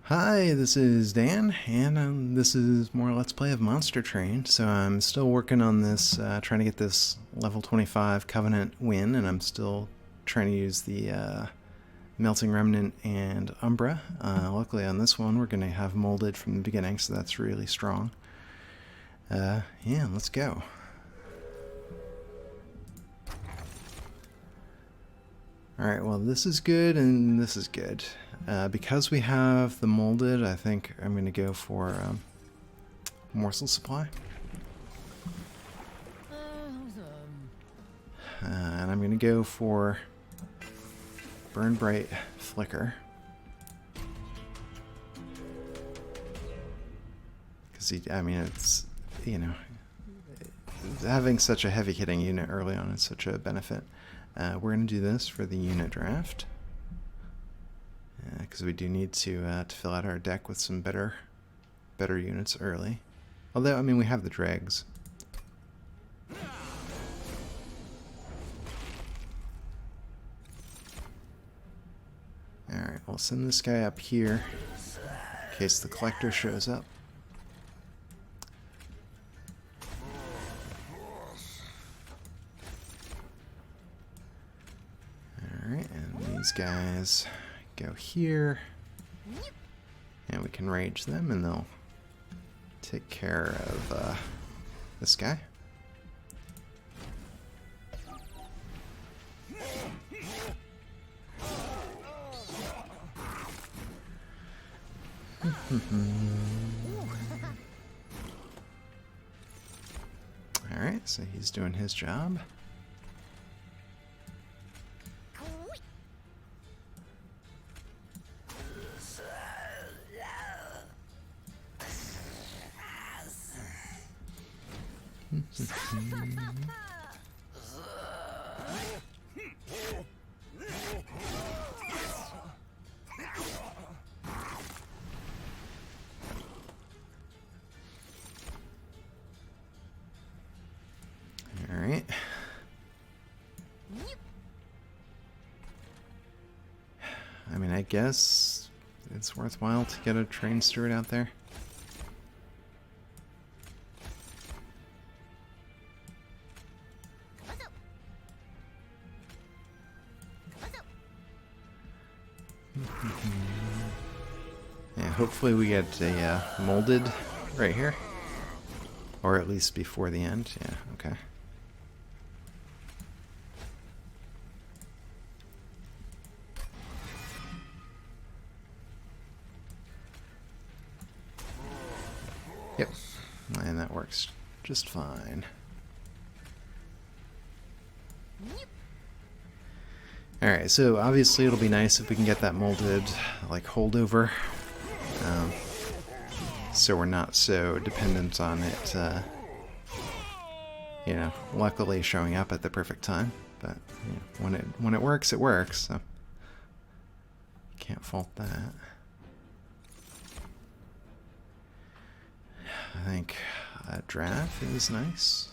Hi, this is Dan, and this is more Let's Play of Monster Train. So I'm still working on this, trying to get this level 25 Covenant win, and I'm still trying to use the Melting Remnant and Umbra. Luckily on this one we're going to have molded from the beginning, so that's really strong. Yeah, let's go. Alright, well this is good and this is good. Because we have the molded, I think I'm going to go for morsel supply. And I'm going to go for Burn Bright Flicker. Because, I mean, it's, you know, having such a heavy hitting unit early on is such a benefit. We're going to do this for the unit draft. Because we do need to fill out our deck with some better units early. Although, I mean, we have the dregs. Alright, we'll send this guy up here in case the collector shows up. Alright, and these guys go here. And we can rage them and they'll take care of this guy. Alright, so he's doing his job. Alright. I mean, I guess it's worthwhile to get a train steward out there. Yeah, hopefully we get a molded right here. Or at least before the end. Yeah, okay. Yep, and that works just fine. Alright, so obviously it'll be nice if we can get that molded, like, holdover. So we're not so dependent on it, you know, luckily showing up at the perfect time. But you know, when it works, it works, so can't fault that. I think a draft is nice.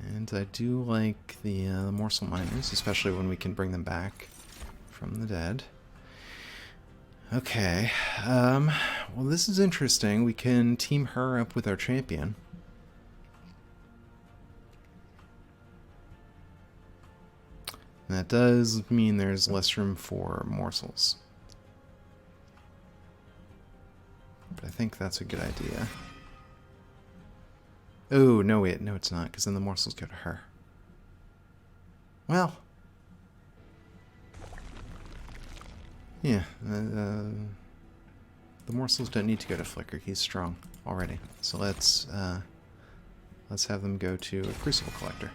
And I do like the morsel miners, especially when we can bring them back from the dead. Okay, well this is interesting. We can team her up with our champion. And that does mean there's less room for morsels. But I think that's a good idea. Oh, no wait, no it's not, because then the morsels go to her. Well. Yeah, the morsels don't need to go to Flicker, he's strong already. So let's have them go to a Crucible Collector.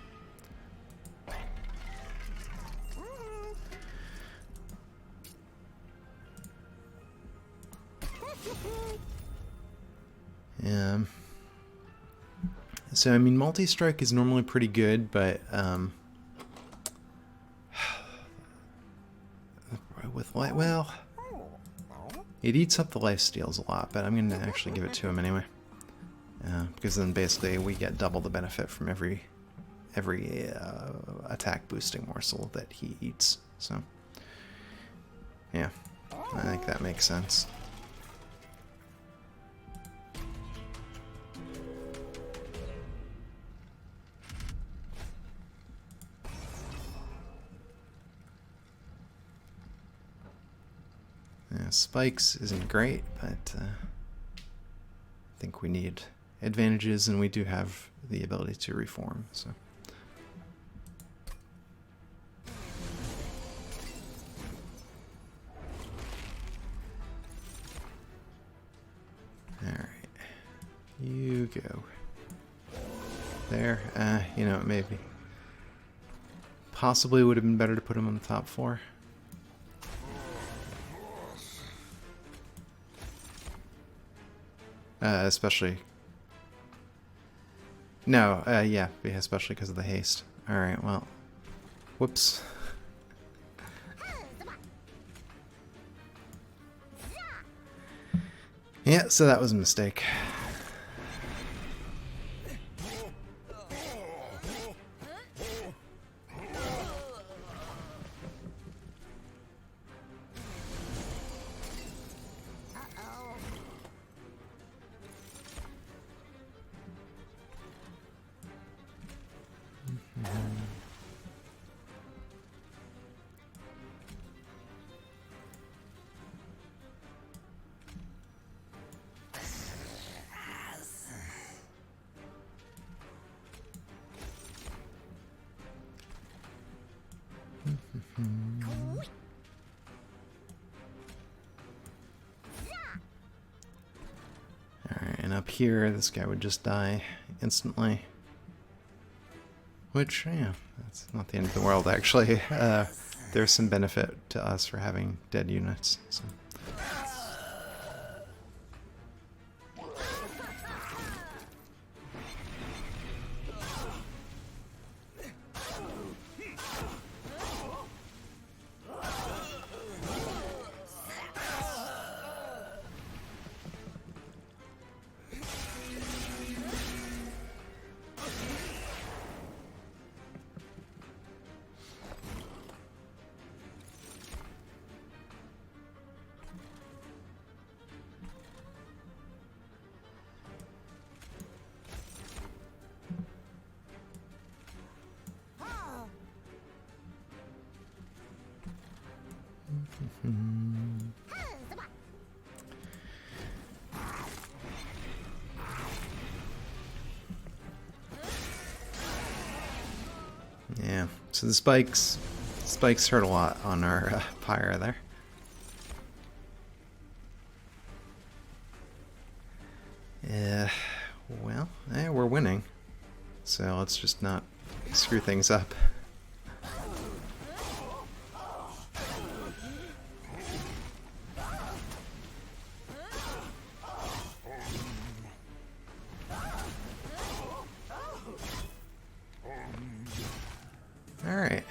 So, I mean, multi-strike is normally pretty good, but with light, well, it eats up the life steals a lot, but I'm going to actually give it to him anyway. Because then basically we get double the benefit from every attack boosting morsel that he eats. So Yeah, I think that makes sense. Yeah, spikes isn't great, but I think we need advantages, and we do have the ability to reform, so. Alright. You go. There. You know, maybe. Possibly would have been better to put him on the top floor. Especially... No, yeah, especially because of the haste. Alright, well. Whoops. Yeah, so that was a mistake. Alright, and up here, this guy would just die instantly. Which, yeah, that's not the end of the world, actually. There's some benefit to us for having dead units. So. Yeah, so the spikes hurt a lot on our pyre there. Well, we're winning, so let's just not screw things up. Alright.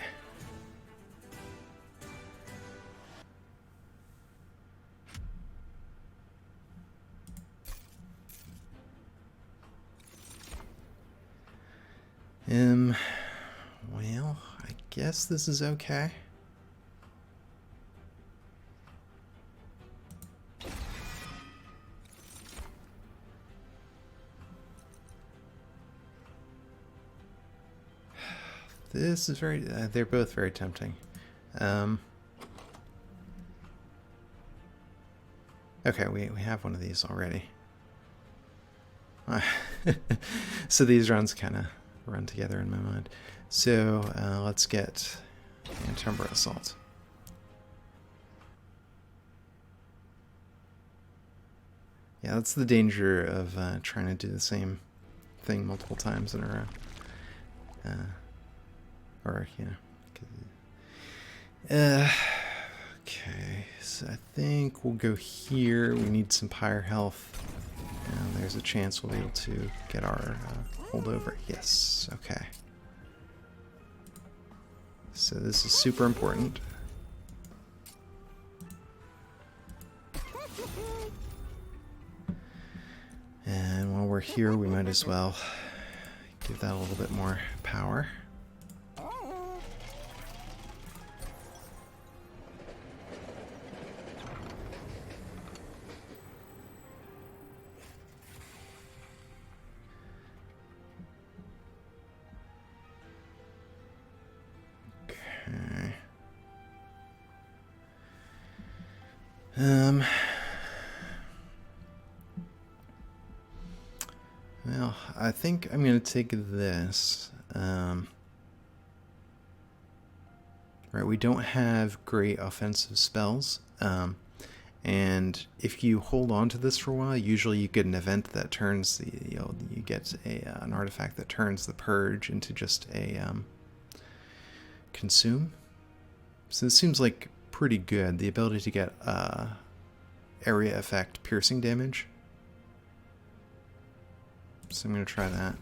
Well, I guess this is okay. This is very, they're both very tempting. Okay, we have one of these already. So these runs kind of run together in my mind. So let's get Antumbra Assault. Yeah, that's the danger of trying to do the same thing multiple times in a row. Or, you know. Okay, so I think we'll go here. We need some pyre health. And there's a chance we'll be able to get our holdover. Yes, okay. So this is super important. And while we're here, we might as well give that a little bit more power. Well, I think I'm going to take this. Right, we don't have great offensive spells. And if you hold on to this for a while, usually you get an event that turns the, you get an artifact that turns the purge into just a consume. So this seems like pretty good. The ability to get area effect piercing damage. So I'm going to try that.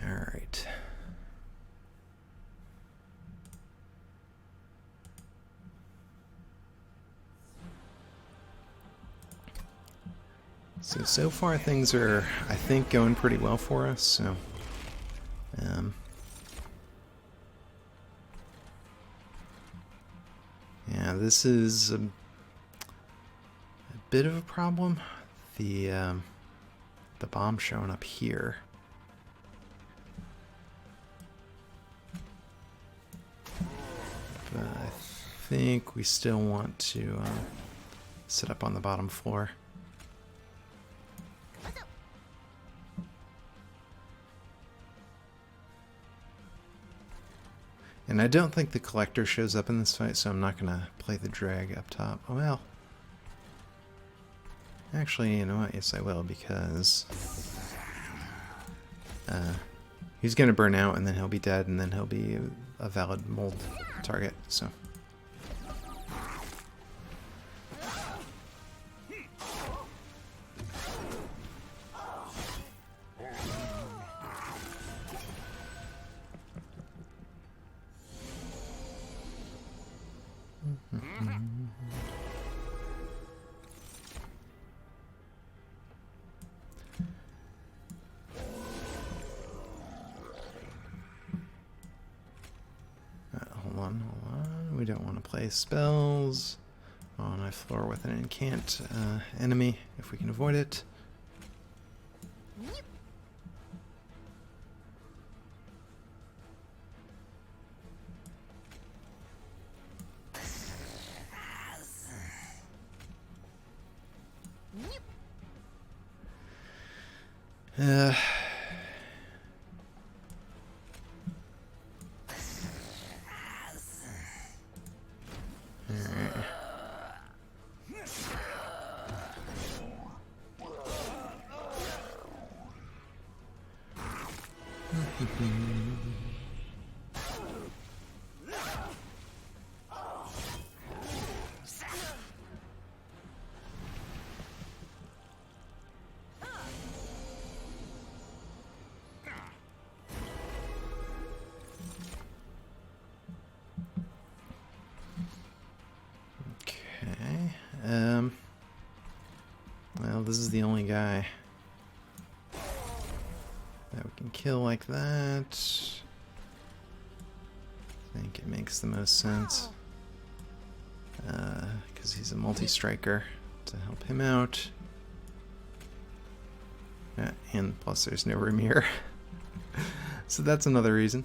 Alright. So far things are, I think, going pretty well for us, so... yeah, this is a bit of a problem. The bomb showing up here. But I think we still want to sit up on the bottom floor. And I don't think the collector shows up in this fight, so I'm not going to play the drag up top. Oh, well. Actually, you know what? Yes, I will, because he's going to burn out, and then he'll be dead, and then he'll be a valid mold target, so... Hold on. We don't want to play spells on a floor with an incant enemy if we can avoid it. Well, this is the only guy that we can kill like that. I think it makes the most sense. Because he's a multi-striker to help him out. Yeah, and plus there's no room here. So that's another reason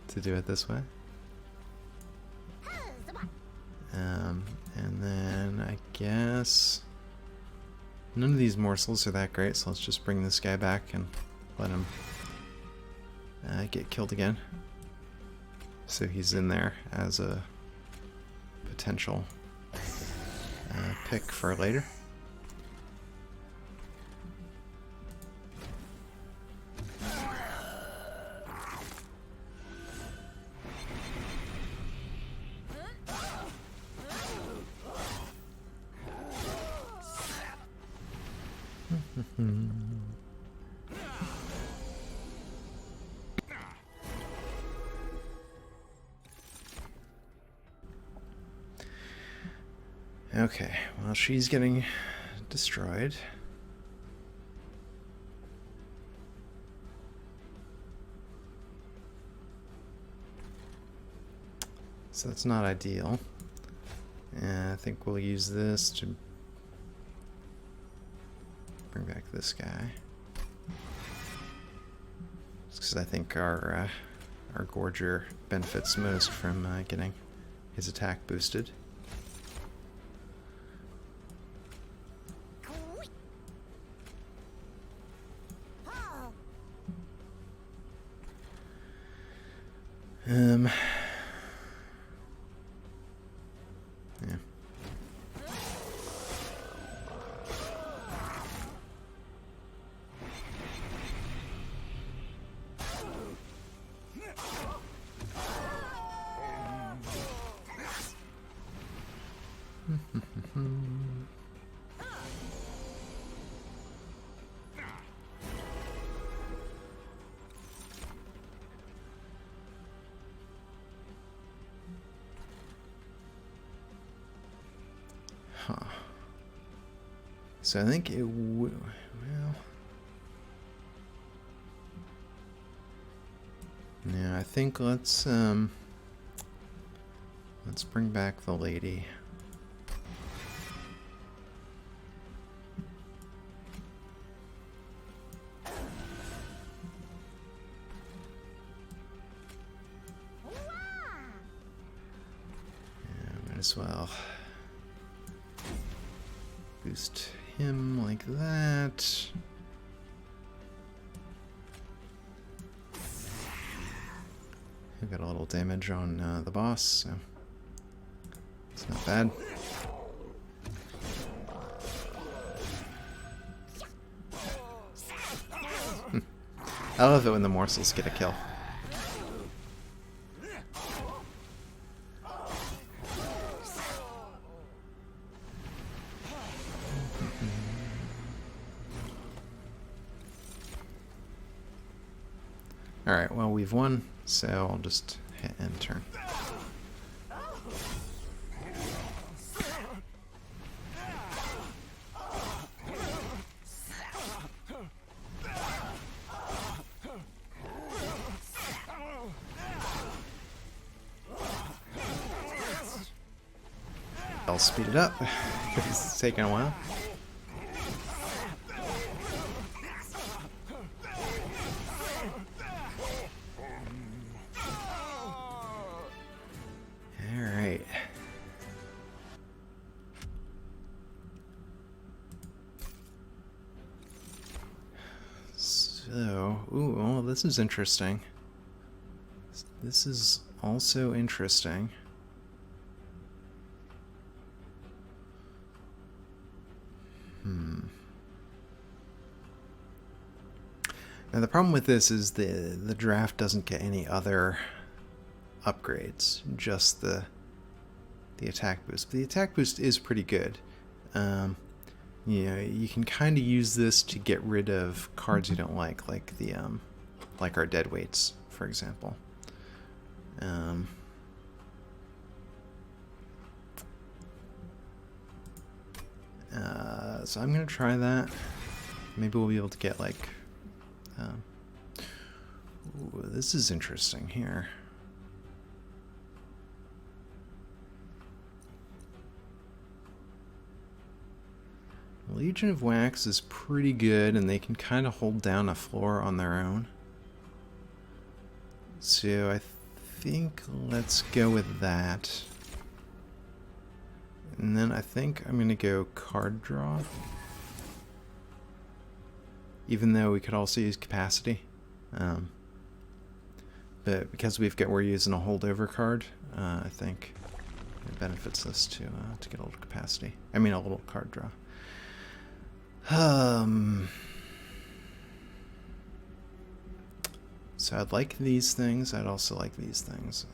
to do it this way. And then I guess none of these morsels are that great, so let's just bring this guy back and let him get killed again. So he's in there as a potential pick for later. Okay, well, she's getting destroyed. So that's not ideal. And I think we'll use this to bring back this guy. Because I think our Gorger benefits most from getting his attack boosted. Yeah. Huh. So I think it would, well, yeah, I think let's bring back the lady. Yeah, might as well boost him like that. We got a little damage on the boss, so it's not bad. I love it when the morsels get a kill. Alright, well, we've won, so I'll just hit end turn. I'll speed it up, because it's taking a while. Alright. So, ooh, well, this is interesting. This is also interesting. Now the problem with this is the draft doesn't get any other upgrades, just the attack boost. But the attack boost is pretty good. You know, you can kind of use this to get rid of cards you don't like the like our deadweights, for example. So I'm gonna try that. Maybe we'll be able to get like. Ooh, this is interesting here. Legion of Wax is pretty good, and they can kind of hold down a floor on their own. So I think let's go with that. And then I think I'm going to go card draw. Even though we could also use capacity. But because we're using a holdover card, I think it benefits us to get a little capacity. I mean a little card draw. So I'd like these things. I'd also like these things.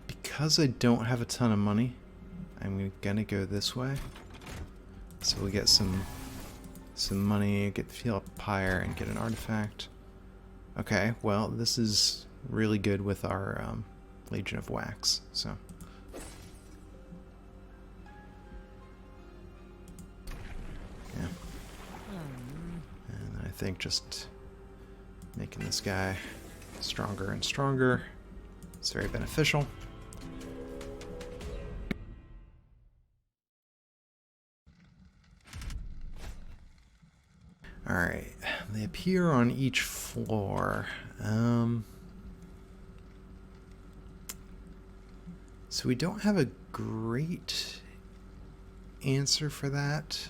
Because I don't have a ton of money, I'm gonna go this way. So we get some money, get the Feel Up Pyre, and get an artifact. Okay, well, this is really good with our Legion of Wax, so. Yeah. And I think just making this guy stronger and stronger. It's very beneficial. Alright, they appear on each floor. So we don't have a great answer for that.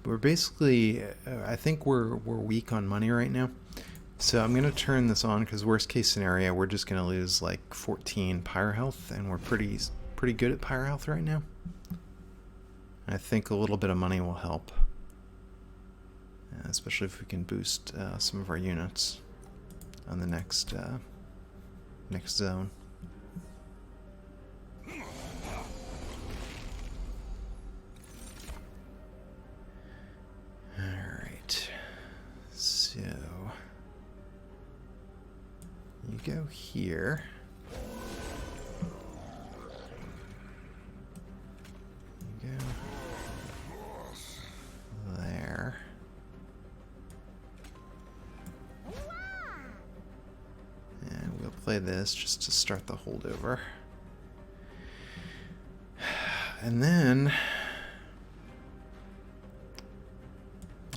We're basically, I think we're weak on money right now. So I'm going to turn this on because worst case scenario, we're just going to lose like 14 pyre health, and we're pretty good at pyre health right now. I think a little bit of money will help, especially if we can boost some of our units on the next zone. Alright, so you go here. You go there. And we'll play this just to start the holdover. And then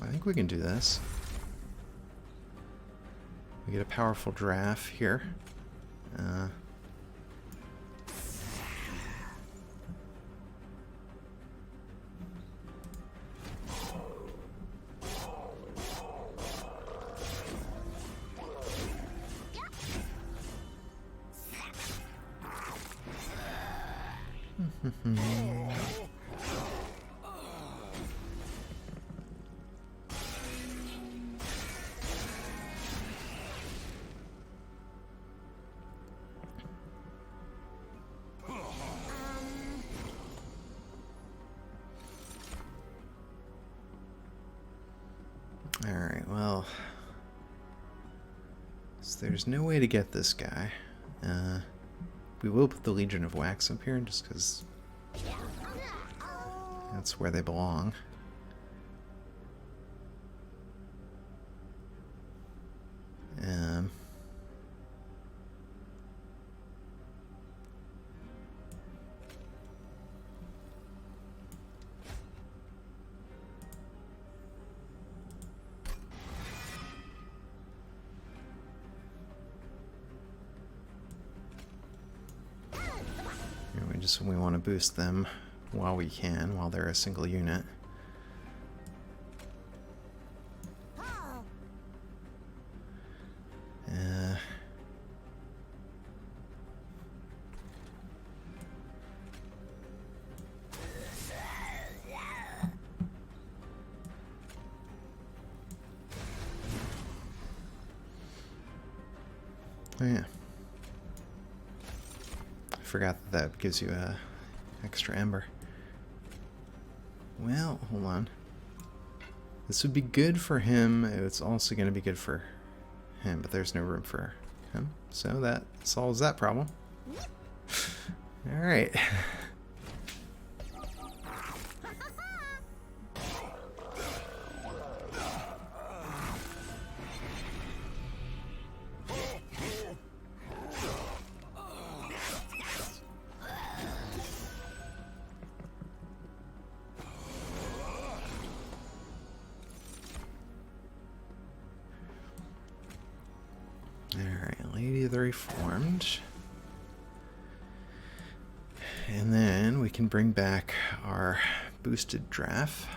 I think we can do this. We get a powerful draft here. Alright, well, so there's no way to get this guy. We will put the Legion of Wax up here just because that's where they belong. We want to boost them while we can, while they're a single unit. Oh yeah. Forgot that gives you a extra ember. Well, hold on. This would be good for him. It's also going to be good for him, but there's no room for him. So that solves that problem. All right. Lady of the Reformed. And then we can bring back our boosted draft.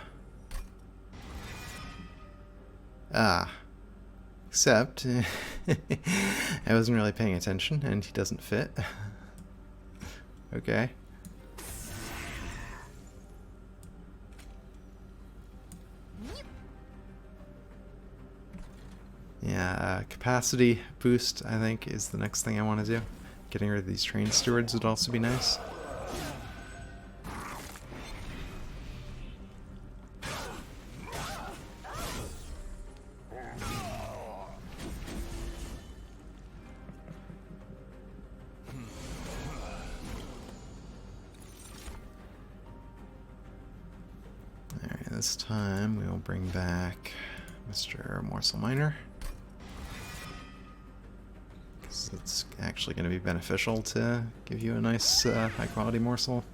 Except I wasn't really paying attention and he doesn't fit. Okay. Yeah, capacity boost, I think, is the next thing I want to do. Getting rid of these train stewards would also be nice. Alright, this time we will bring back Mr. Morsel Miner. Because it's actually going to be beneficial to give you a nice high quality morsel.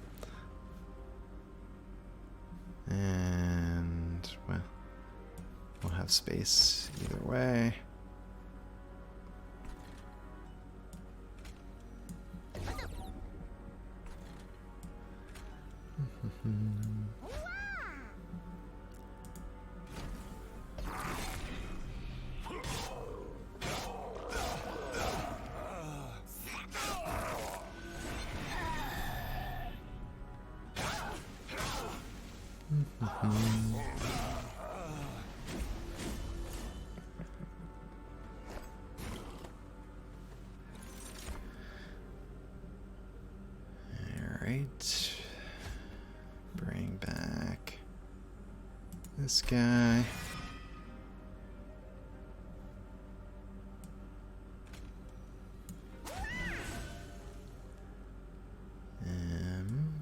And, well, we'll have space either way. Alright. Bring back this guy. And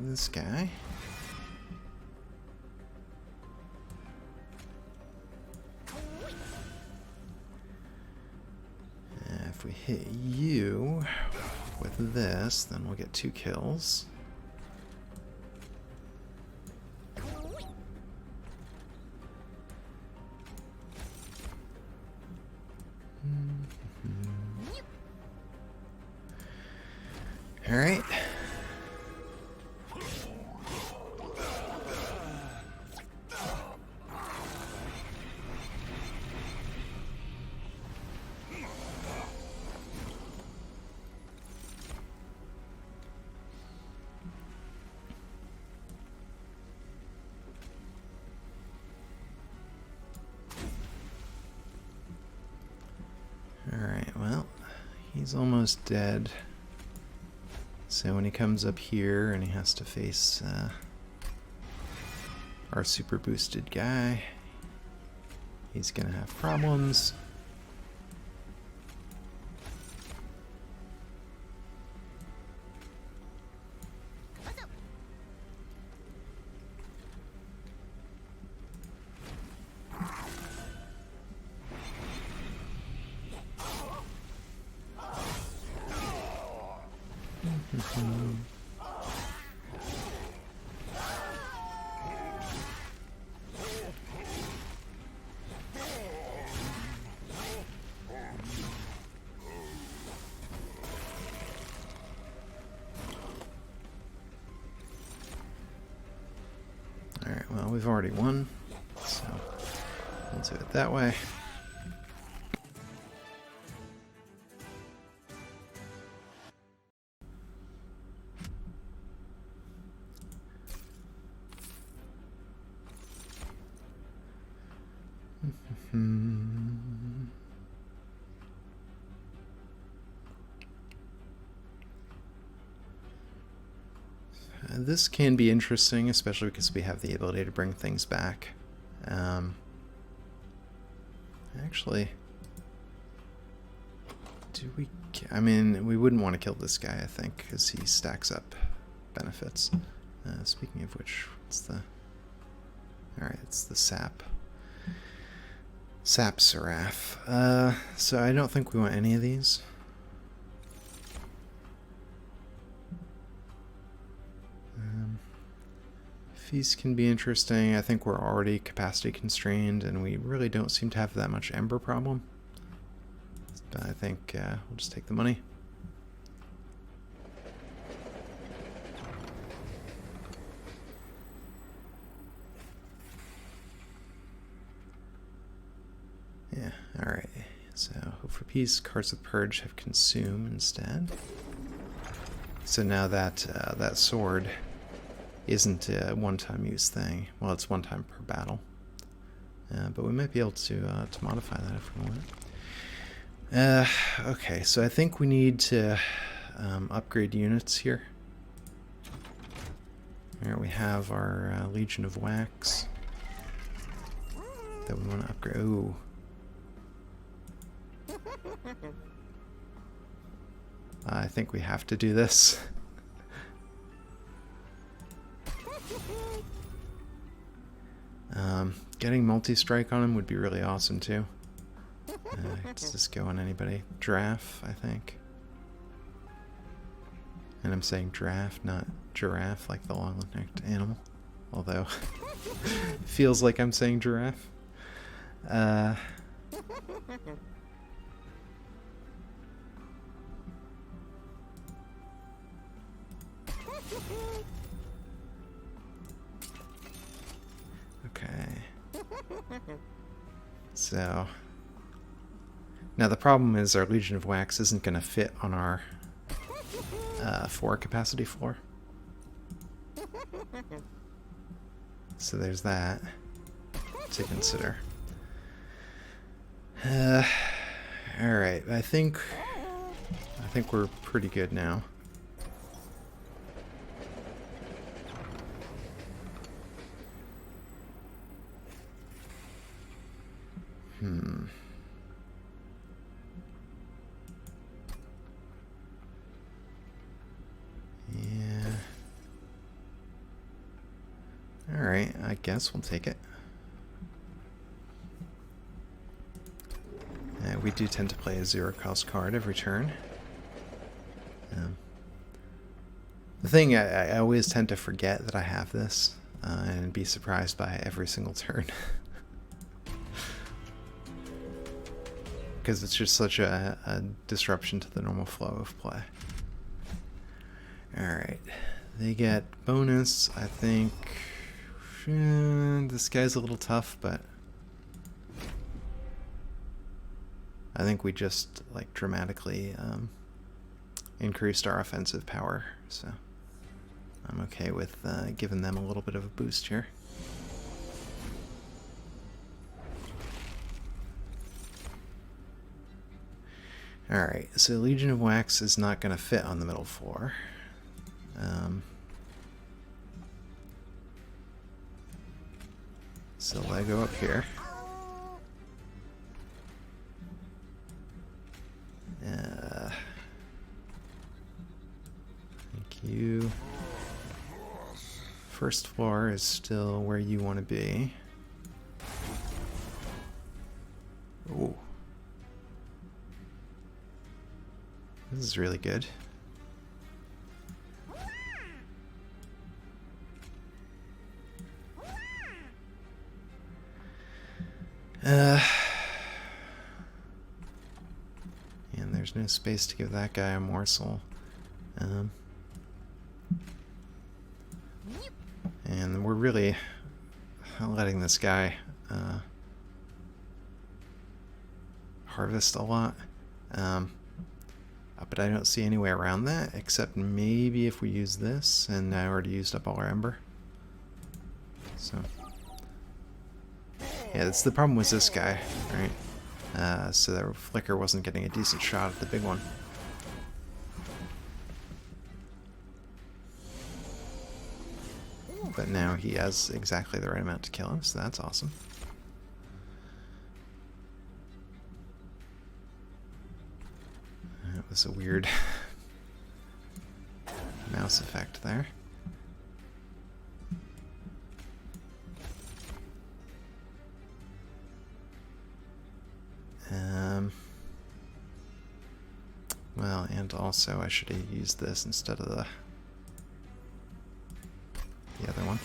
this guy. If we hit you with this, then we'll get 2 kills. All right. Alright, well, he's almost dead. So when he comes up here and he has to face our super boosted guy, he's gonna have problems. Alright, well, we've already won, so we'll do it that way. This can be interesting, especially because we have the ability to bring things back. Actually, do we... I mean, we wouldn't want to kill this guy, I think, because he stacks up benefits. Speaking of which, what's the... Alright, it's the sap. Sap Seraph. So I don't think we want any of these. Feast can be interesting. I think we're already capacity constrained and we really don't seem to have that much Ember problem. But I think we'll just take the money. Yeah, alright. So, Hope for Peace, Cards of Purge have Consume instead. So now that that sword isn't a one-time use thing. Well, it's one time per battle. But we might be able to modify that if we want. Okay, so I think we need to upgrade units here. Here we have our Legion of Wax that we want to upgrade. Ooh. I think we have to do this. Getting multi-strike on him would be really awesome too. Let's just go on anybody. Giraffe, I think. And I'm saying giraffe, not giraffe, like the long-necked animal. Although, it feels like I'm saying giraffe. Okay. So, now the problem is our Legion of Wax isn't going to fit on our 4 capacity floor. So there's that to consider. Alright, I think we're pretty good now. Yeah. Alright, I guess we'll take it. We do tend to play a 0-cost card every turn. The thing, I always tend to forget that I have this and be surprised by every single turn. Because it's just such a disruption to the normal flow of play. Alright, they get bonus. I think this guy's a little tough, but I think we just like dramatically increased our offensive power, so I'm okay with giving them a little bit of a boost here. Alright, so Legion of Wax is not going to fit on the middle floor. So Lego up here. Thank you. First floor is still where you want to be. Ooh. This is really good. And there's no space to give that guy a morsel. And we're really letting this guy harvest a lot. But I don't see any way around that, except maybe if we use this, and I already used up all our ember. So, yeah, that's the problem with this guy, right? So that Flicker wasn't getting a decent shot at the big one. But now he has exactly the right amount to kill him, so that's awesome. That was a weird mouse effect there. Well, and also I should have used this instead of the other one.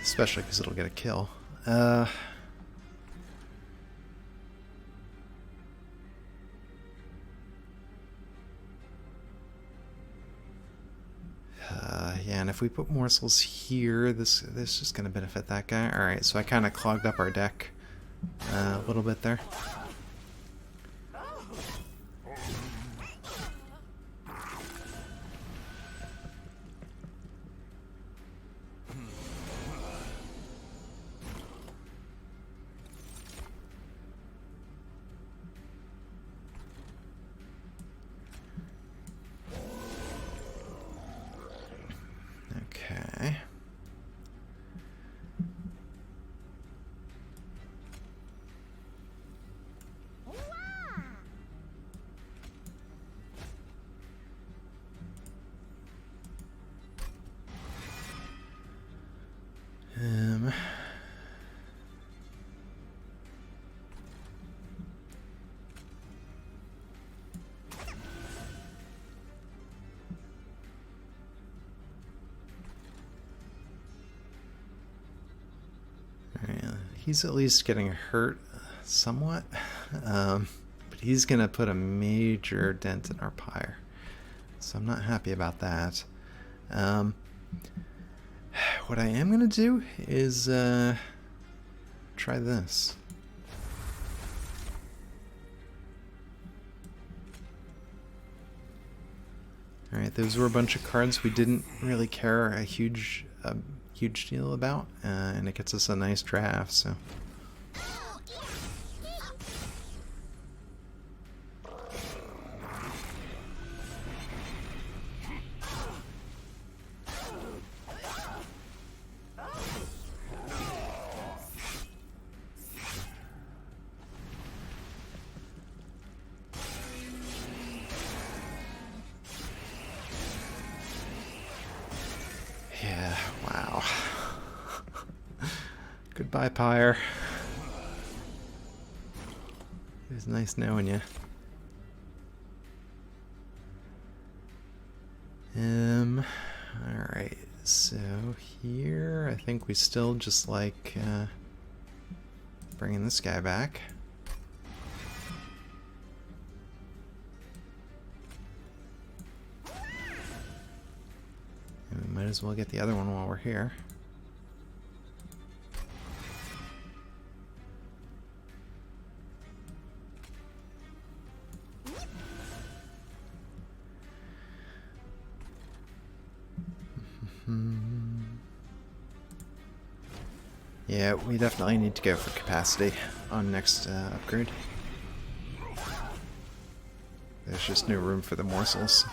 Especially because it'll get a kill. Yeah, and if we put morsels here, this is just going to benefit that guy. Alright, so I kind of clogged up our deck a little bit there. Okay. he's at least getting hurt somewhat. But he's going to put a major dent in our pyre. So I'm not happy about that. What I am going to do is try this. Alright, those were a bunch of cards we didn't really care a huge deal about, and it gets us a nice draft, so. Yeah, wow. Goodbye, Pyre. It was nice knowing you. Alright, so here I think we still just like bringing this guy back. And we might as well get the other one while we're here. Yeah, we definitely need to go for capacity on next upgrade. There's just no room for the morsels.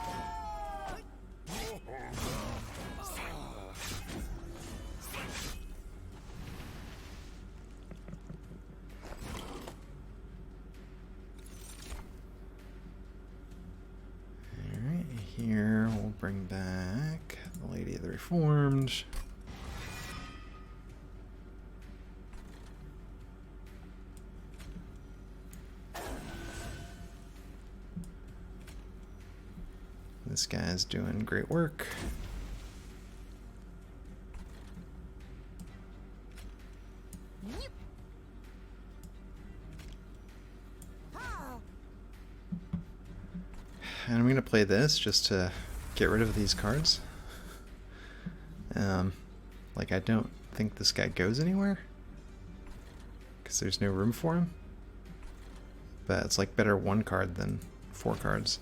Alright, here we'll bring back the Lady of the Reformed. This guy's doing great work. And I'm going to play this just to get rid of these cards. Like, I don't think this guy goes anywhere, because there's no room for him. But it's like better one card than 4 cards.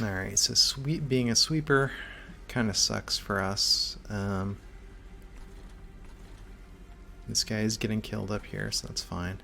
Alright, so being a sweeper kind of sucks for us. This guy is getting killed up here, so that's fine.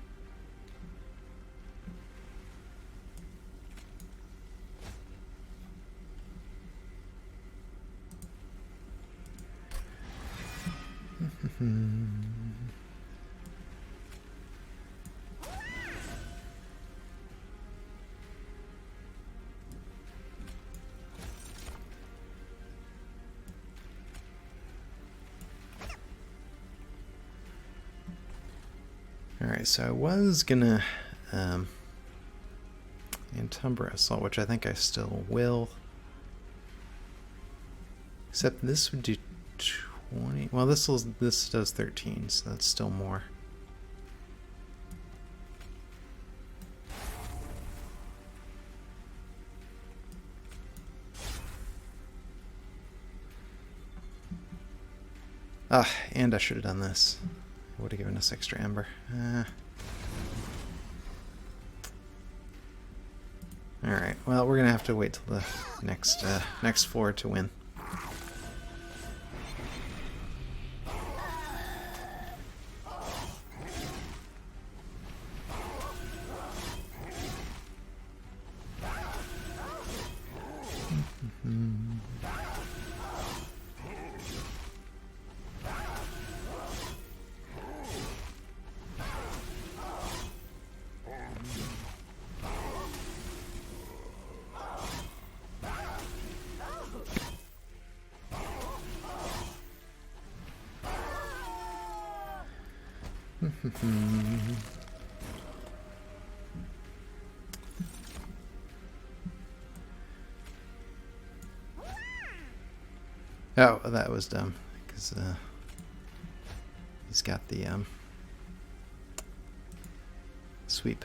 Alright, so I was gonna Entumber Assault, which I think I still will. Except this would do 20. Well, this does 13, so that's still more. Ah, and I should have done this. It would have given us extra Ember. Alright, well, we're gonna have to wait till the next floor to win. Oh, that was dumb, because he's got the sweep.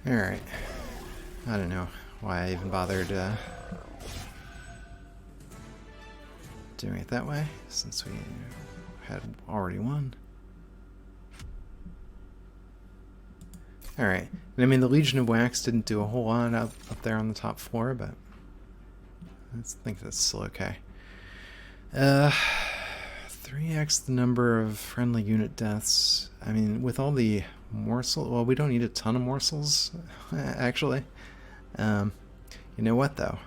Alright. I don't know why I even bothered doing it that way, since we had already won. Alright. And I mean, the Legion of Wax didn't do a whole lot up there on the top floor, but I think that's still okay. 3x the number of friendly unit deaths. I mean, with all the morsel, well, we don't need a ton of morsels, actually. You know what, though?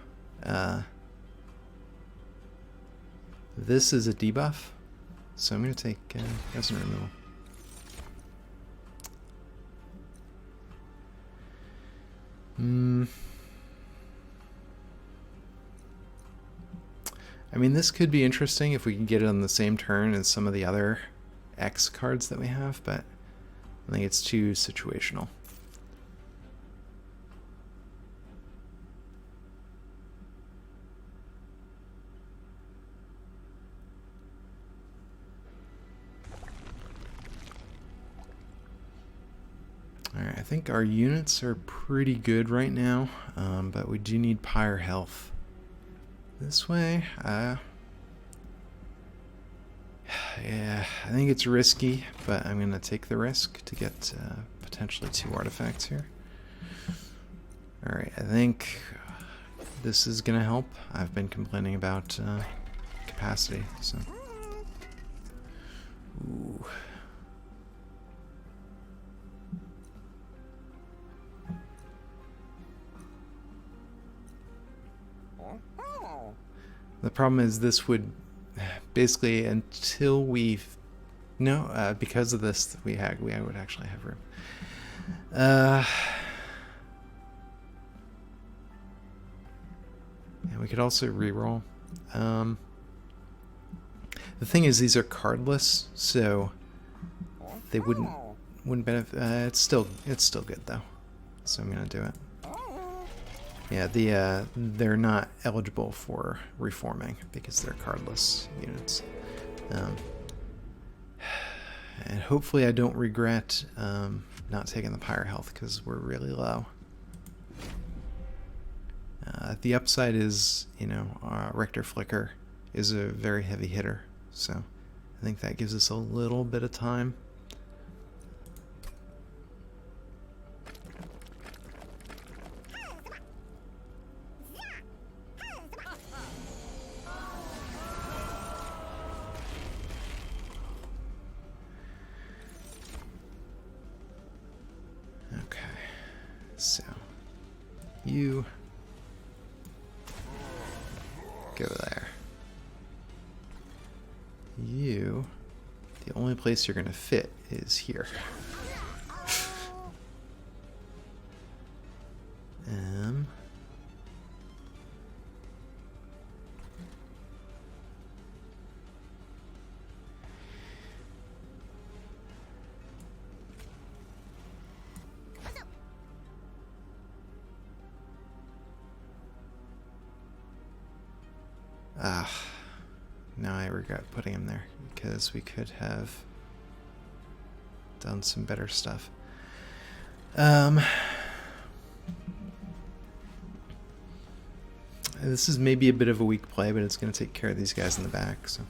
This is a debuff, so I'm going to take Resonant Removal. I mean, this could be interesting if we can get it on the same turn as some of the other X cards that we have, but I think it's too situational. Alright, I think our units are pretty good right now, but we do need Pyre health. This way, yeah, I think it's risky, but I'm going to take the risk to get potentially 2 artifacts here. Alright, I think this is going to help. I've been complaining about capacity, so... Ooh. The problem is this would basically, until we've because of this we would actually have room. And we could also reroll. The thing is, these are cardless, so they wouldn't benefit. It's still good though, so I'm gonna do it. Yeah, they're not eligible for reforming because they're cardless units. And hopefully I don't regret not taking the Pyre health because we're really low. The upside is, Rector Flicker is a very heavy hitter, so I think that gives us a little bit of time. So, you go there. You, the only place you're going to fit is here. Now I regret putting him there because we could have done some better stuff. This is maybe a bit of a weak play, but it's going to take care of these guys in the back, so.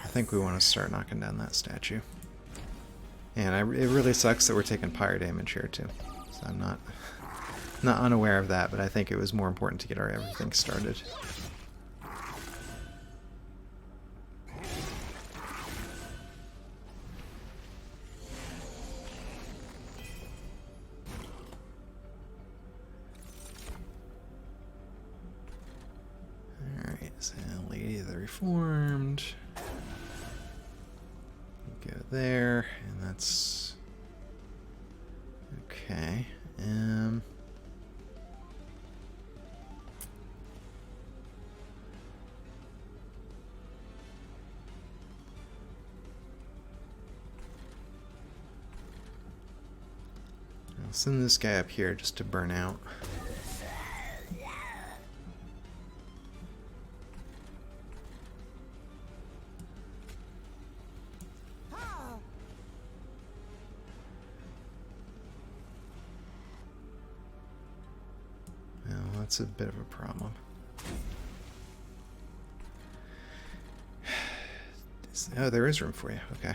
I think we want to start knocking down that statue. And it really sucks that we're taking pyre damage here too. So I'm not unaware of that, but I think it was more important to get our everything started. Alright, So, Lady of the Reformed. Go there, and that's okay. I'll send this guy up here just to burn out. Well, that's a bit of a problem. Oh, there is room for you. Okay.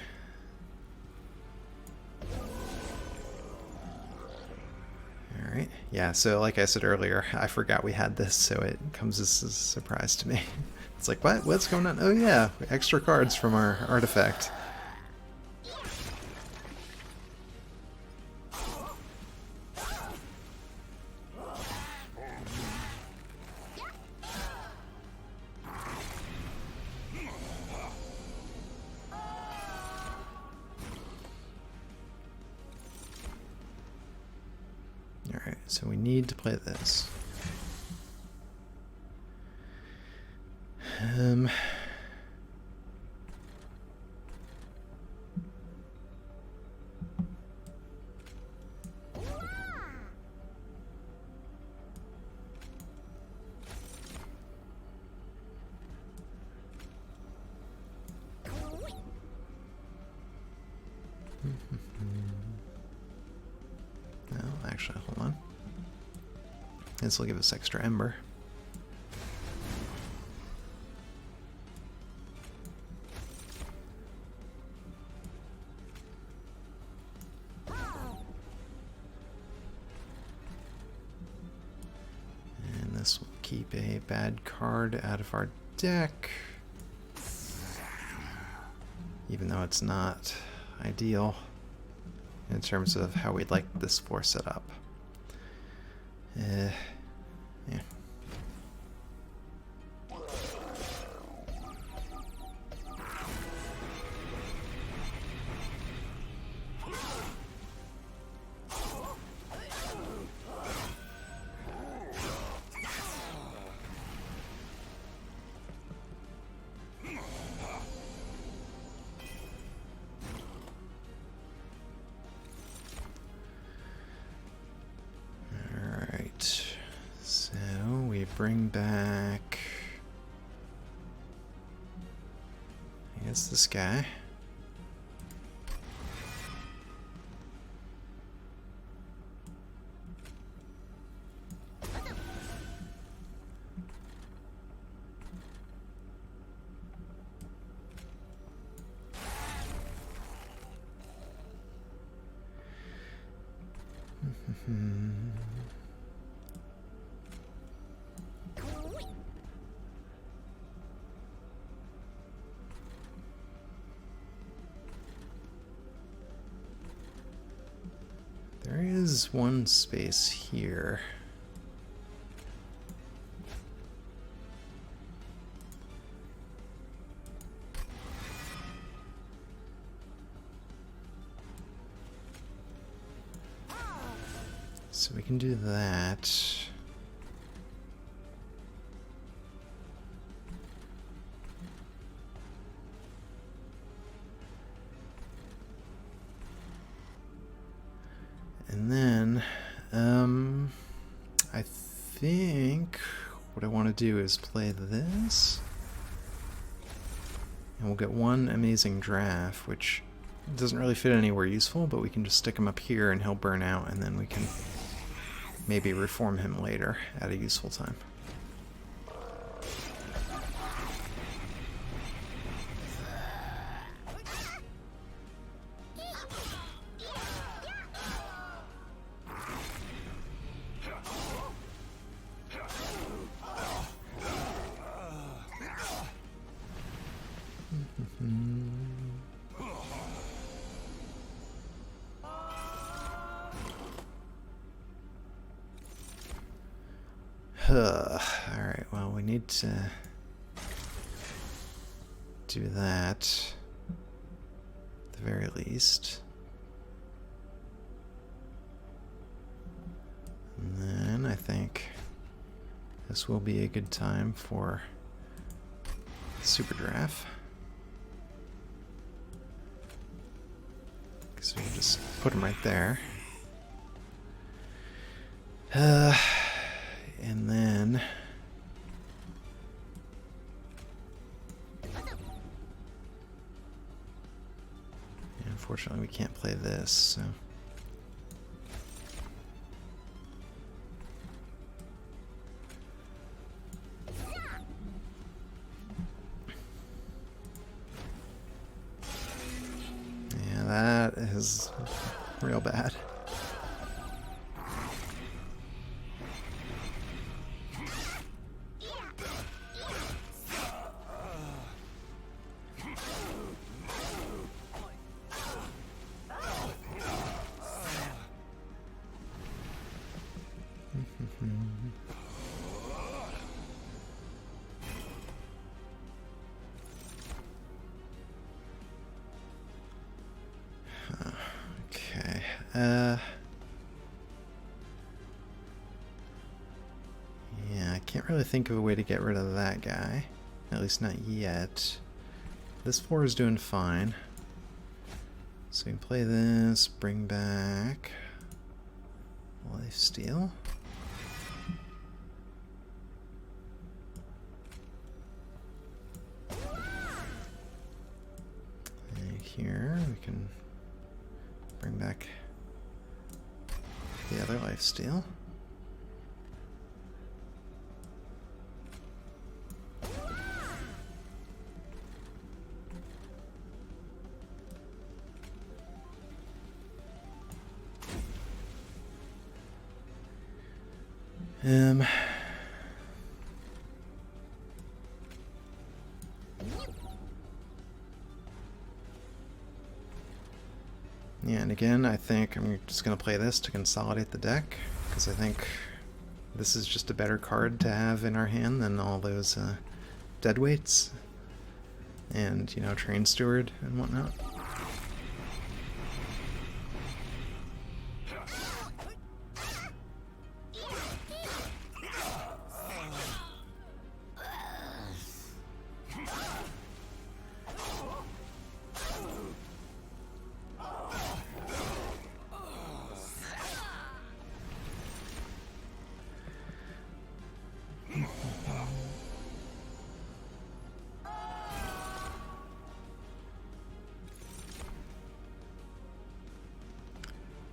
Alright. Yeah, so like I said earlier, I forgot we had this, so it comes as a surprise to me. It's like, what? What's going on? Oh yeah, extra cards from our artifact. Alright, so we need to play this. Well, actually, hold on. This will give us extra ember. And this will keep a bad card out of our deck. Even though it's not ideal in terms of how we'd like this floor set up. Yeah. Bring back, I guess, this guy. There is one space here. So we can do that. And then, I think what I want to do is play this. And we'll get one amazing draft, which doesn't really fit anywhere useful, but we can just stick him up here and he'll burn out, and then we can maybe reform him later at a useful time. Alright, well, we need to do that at the very least. And then I think this will be a good time for Super Giraffe. So we'll just put him right there. And then unfortunately we can't play this, so yeah, that is real bad. Okay. Yeah, I can't really think of a way to get rid of that guy. At least not yet. This floor is doing fine. So we can play this, bring back Lifesteal. And here we can bring back the other Lifesteal. Yeah, and again, I think I'm just going to play this to consolidate the deck, because I think this is just a better card to have in our hand than all those deadweights and, you know, Train Steward and whatnot.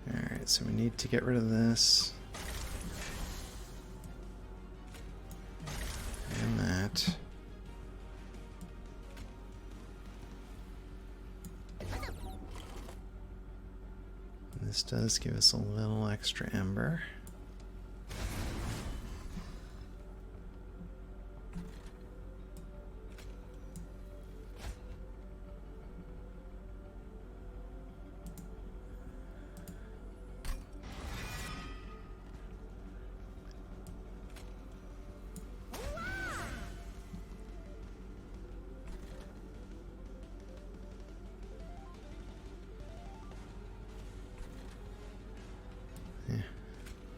Alright, so we need to get rid of this. And that. This does give us a little extra ember.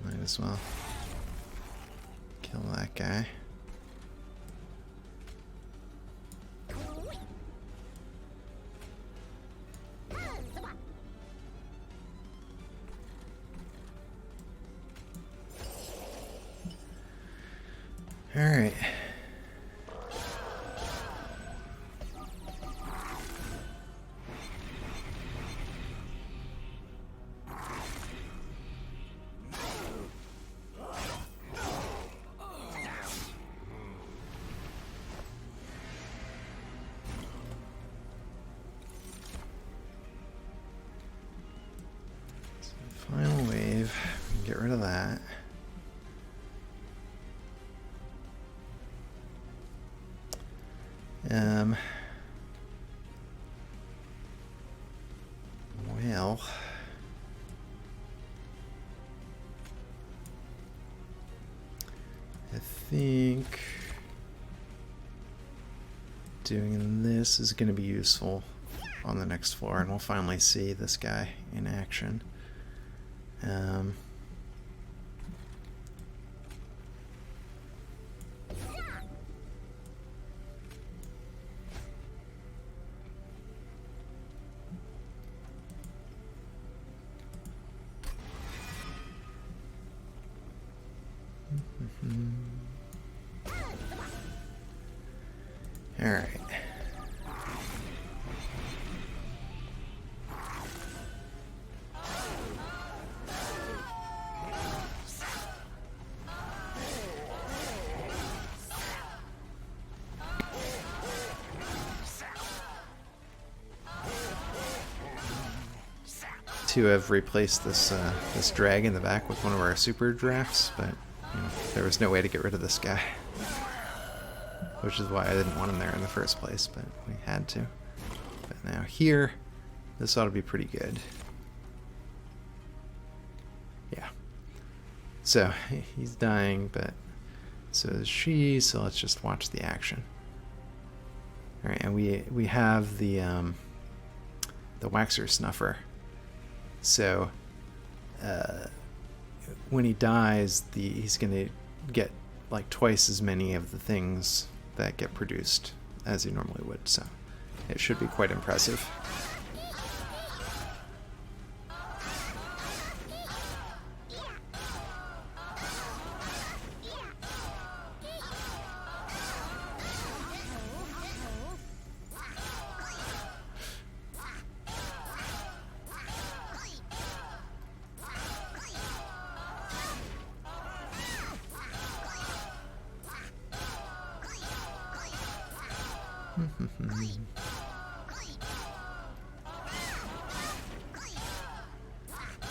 Might as well kill that guy. All right. Final wave, get rid of that. Well, I think doing this is going to be useful on the next floor, and we'll finally see this guy in action. All right. To have replaced this this drag in the back with one of our super drafts, but you know, there was no way to get rid of this guy, which is why I didn't want him there in the first place, but we had to. But now here, this ought to be pretty good. Yeah. So he's dying, but so is she. So let's just watch the action. All right, and we have the Waxer Snuffer. So when he dies, he's going to get like twice as many of the things that get produced as he normally would. So it should be quite impressive.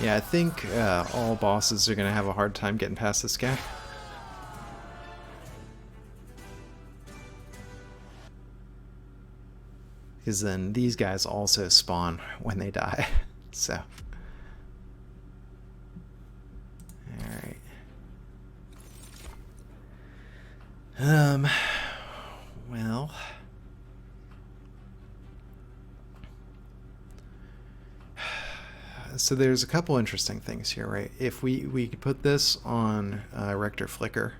Yeah, I think all bosses are going to have a hard time getting past this guy. Because then these guys also spawn when they die. So. Alright. Well. So there's a couple interesting things here, right? If we could put this on Rector Flicker,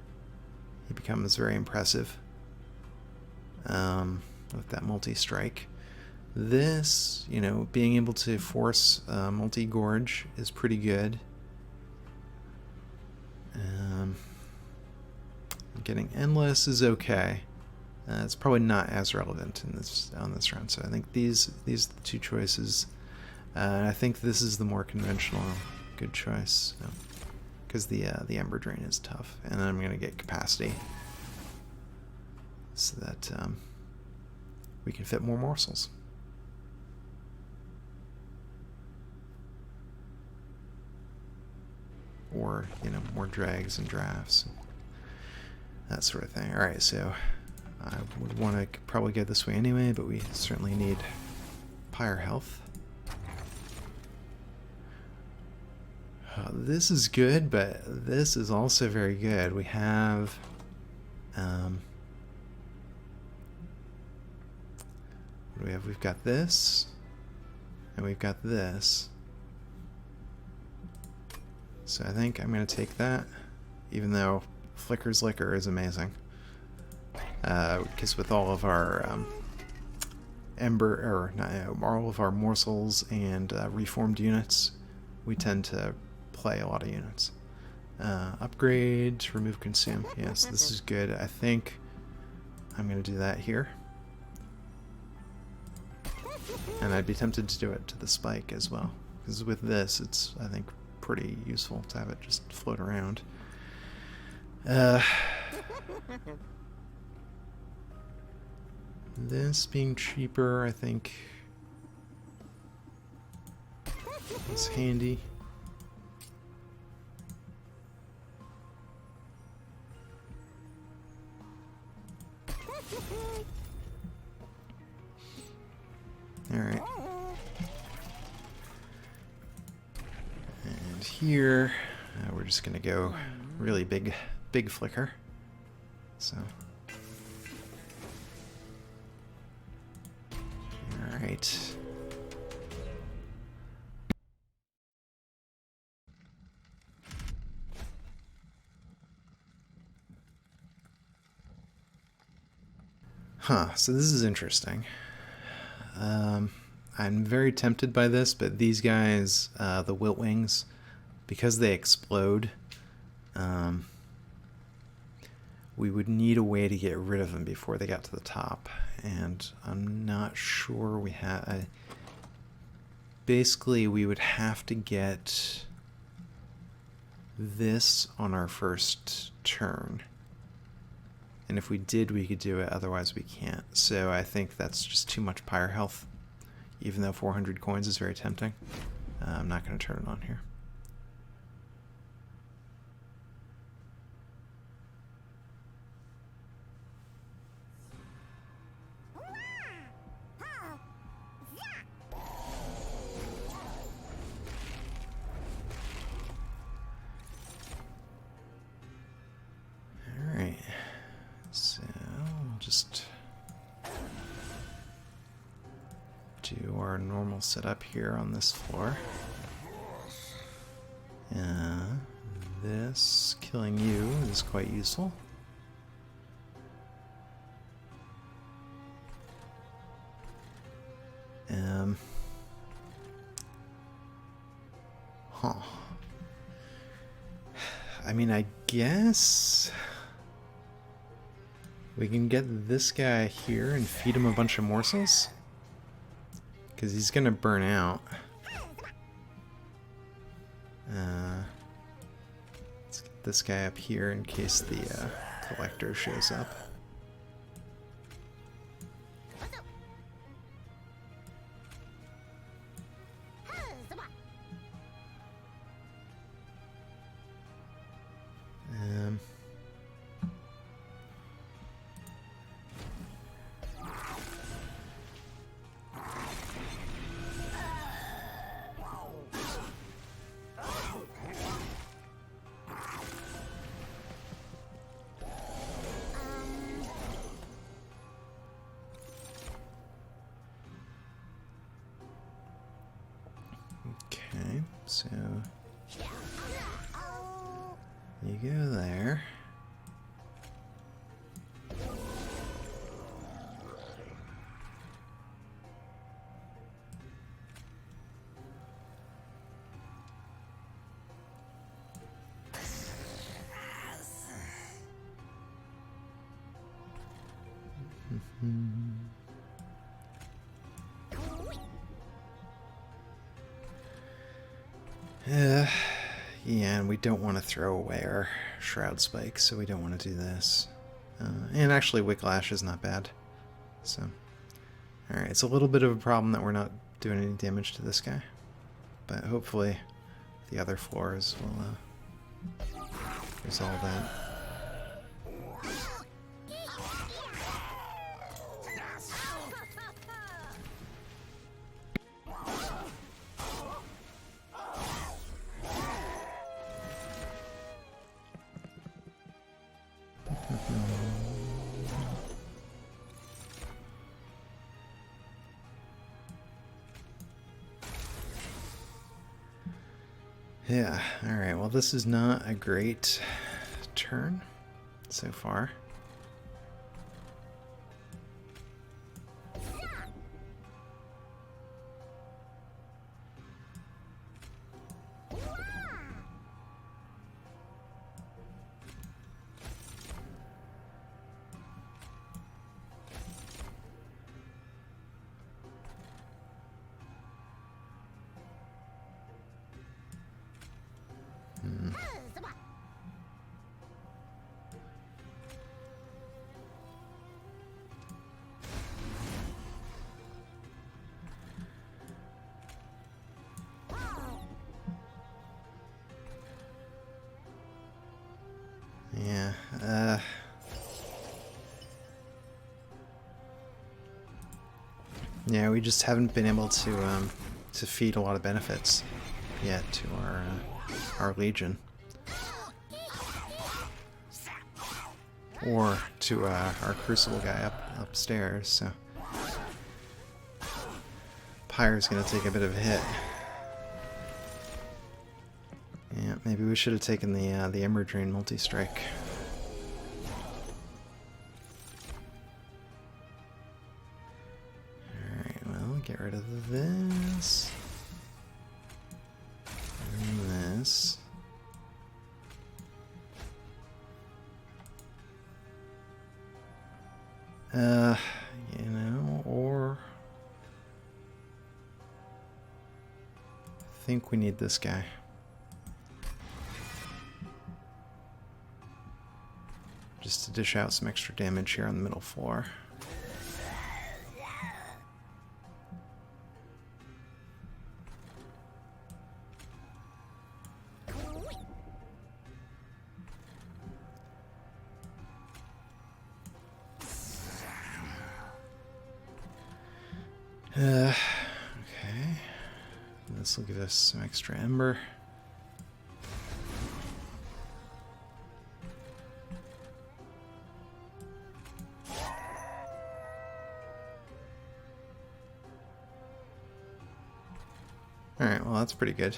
he becomes very impressive with that multi-strike. This, you know, being able to force multi-gorge is pretty good. Getting endless is okay. It's probably not as relevant in on this round. So I think these are the two choices. I think this is the more conventional good choice, because the Ember Drain is tough, and then I'm going to get capacity so that we can fit more morsels. Or, you know, more drags and drafts, that sort of thing. Alright, so I would want to probably go this way anyway, but we certainly need Pyre health. This is good, but this is also very good. We have what do we have? We've got this, and we've got this. So I think I'm going to take that, even though Flicker's Liquor is amazing. Because with all of our all of our morsels and reformed units, we tend to play a lot of units. Upgrade, remove consume. Yes, this is good. I think I'm going to do that here. And I'd be tempted to do it to the spike as well. Because with this, it's, I think, pretty useful to have it just float around. This being cheaper, I think, is handy. Alright. And here, we're just going to go really big flicker. So. Alright. Huh, so this is interesting. I'm very tempted by this, but these guys, the Wiltwings, because they explode, we would need a way to get rid of them before they got to the top. And I'm not sure we have... basically, we would have to get this on our first turn. And if we did, we could do it, otherwise we can't. So I think that's just too much pyre health, even though 400 coins is very tempting. I'm not going to turn it on here. Alright, so we'll just do our normal setup here on this floor. This killing you is quite useful. I mean, I guess we can get this guy here and feed him a bunch of morsels, because he's gonna burn out. Let's get this guy up here in case the collector shows up. Okay, so you go there. Yeah, and we don't want to throw away our Shroud Spike, so we don't want to do this. And actually, Wicklash is not bad. So, alright, it's a little bit of a problem that we're not doing any damage to this guy. But hopefully, the other floors will resolve that. Yeah, alright, well this is not a great turn so far. Yeah, we just haven't been able to feed a lot of benefits yet to our Legion, or to our Crucible guy upstairs. So Pyre's gonna take a bit of a hit. Yeah, maybe we should have taken the Ember Drain multi-strike. Alright, well, get rid of this. And this. You know, or... I think we need this guy. Just to dish out some extra damage here on the middle floor. Okay. This will give us some extra ember. Alright, well that's pretty good.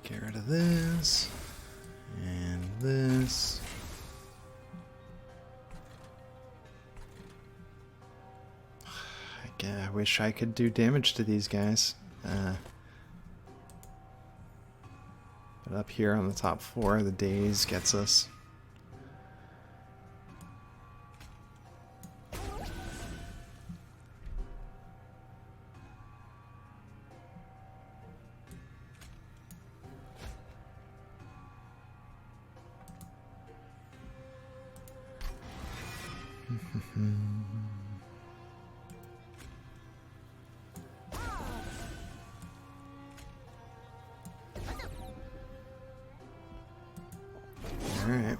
Get rid of this, and this. I wish I could do damage to these guys. But up here on the top floor, the daze gets us. Alright.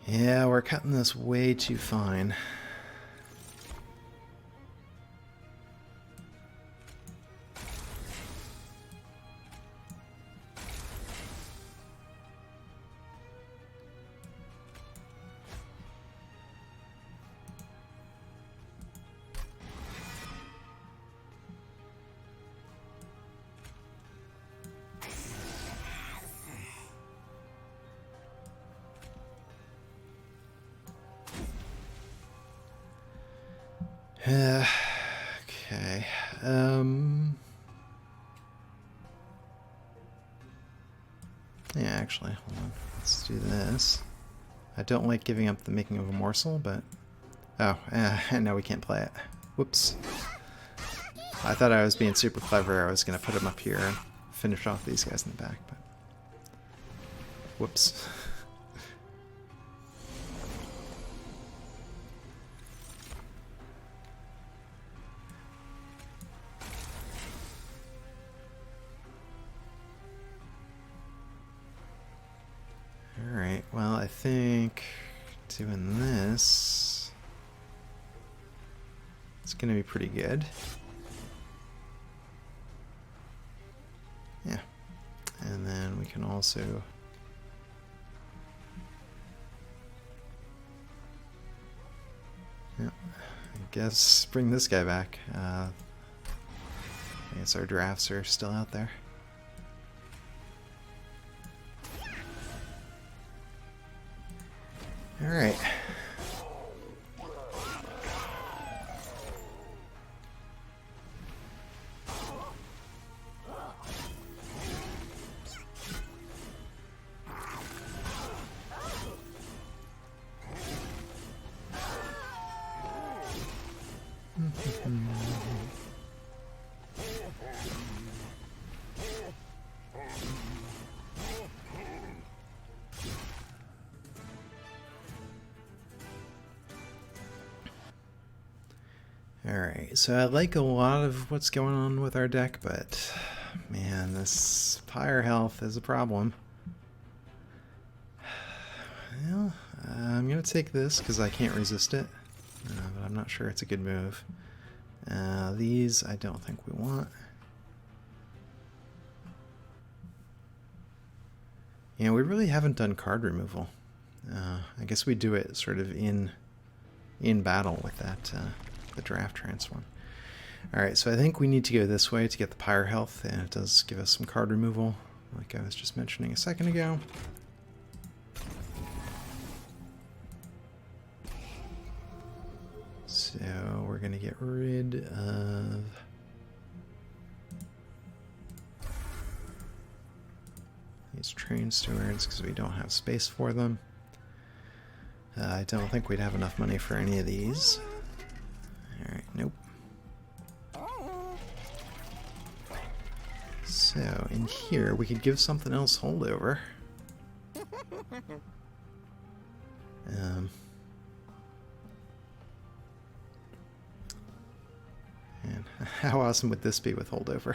Yeah, we're cutting this way too fine. Okay. Yeah, actually, hold on. Let's do this. I don't like giving up the making of a morsel, but... Oh, no, we can't play it. Whoops. I thought I was being super clever. I was going to put him up here and finish off these guys in the back, but... Whoops. Alright, well, I think doing this is going to be pretty good. Yeah. And then we can also... Yeah, I guess bring this guy back. I guess our drafts are still out there. Alright. Alright, so I like a lot of what's going on with our deck, but man, this Pyre health is a problem. Well, I'm going to take this because I can't resist it, but I'm not sure it's a good move. These I don't think we want. You know, we really haven't done card removal. I guess we do it sort of in battle with that the draft trance one. Alright, so I think we need to go this way to get the Pyre health, and it does give us some card removal, like I was just mentioning a second ago. So we're going to get rid of these train stewards because we don't have space for them. I don't think we'd have enough money for any of these. Alright, nope. So in here we could give something else holdover. And how awesome would this be with holdover?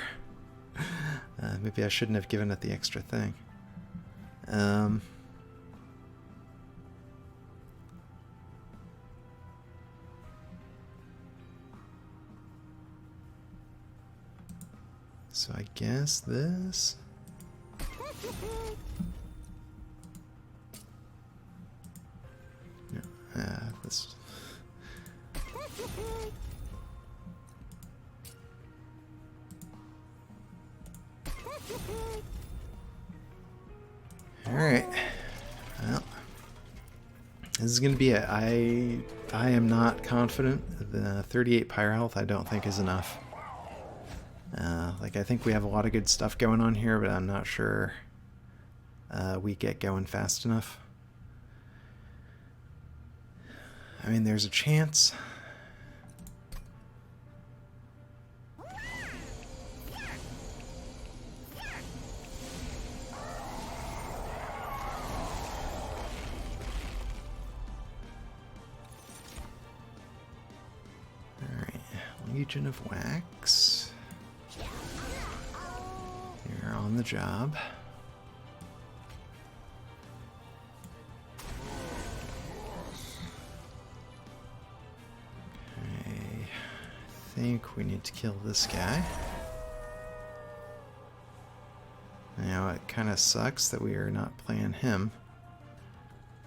Maybe I shouldn't have given it the extra thing. So I guess this. No, this. Alright. Well, this is going to be it. I am not confident. The 38 Pyre health I don't think is enough. Like, I think we have a lot of good stuff going on here, but I'm not sure we get going fast enough. I mean, there's a chance. Alright, Legion of Wax. You're on the job. Okay, I think we need to kill this guy. Now it kind of sucks that we are not playing him.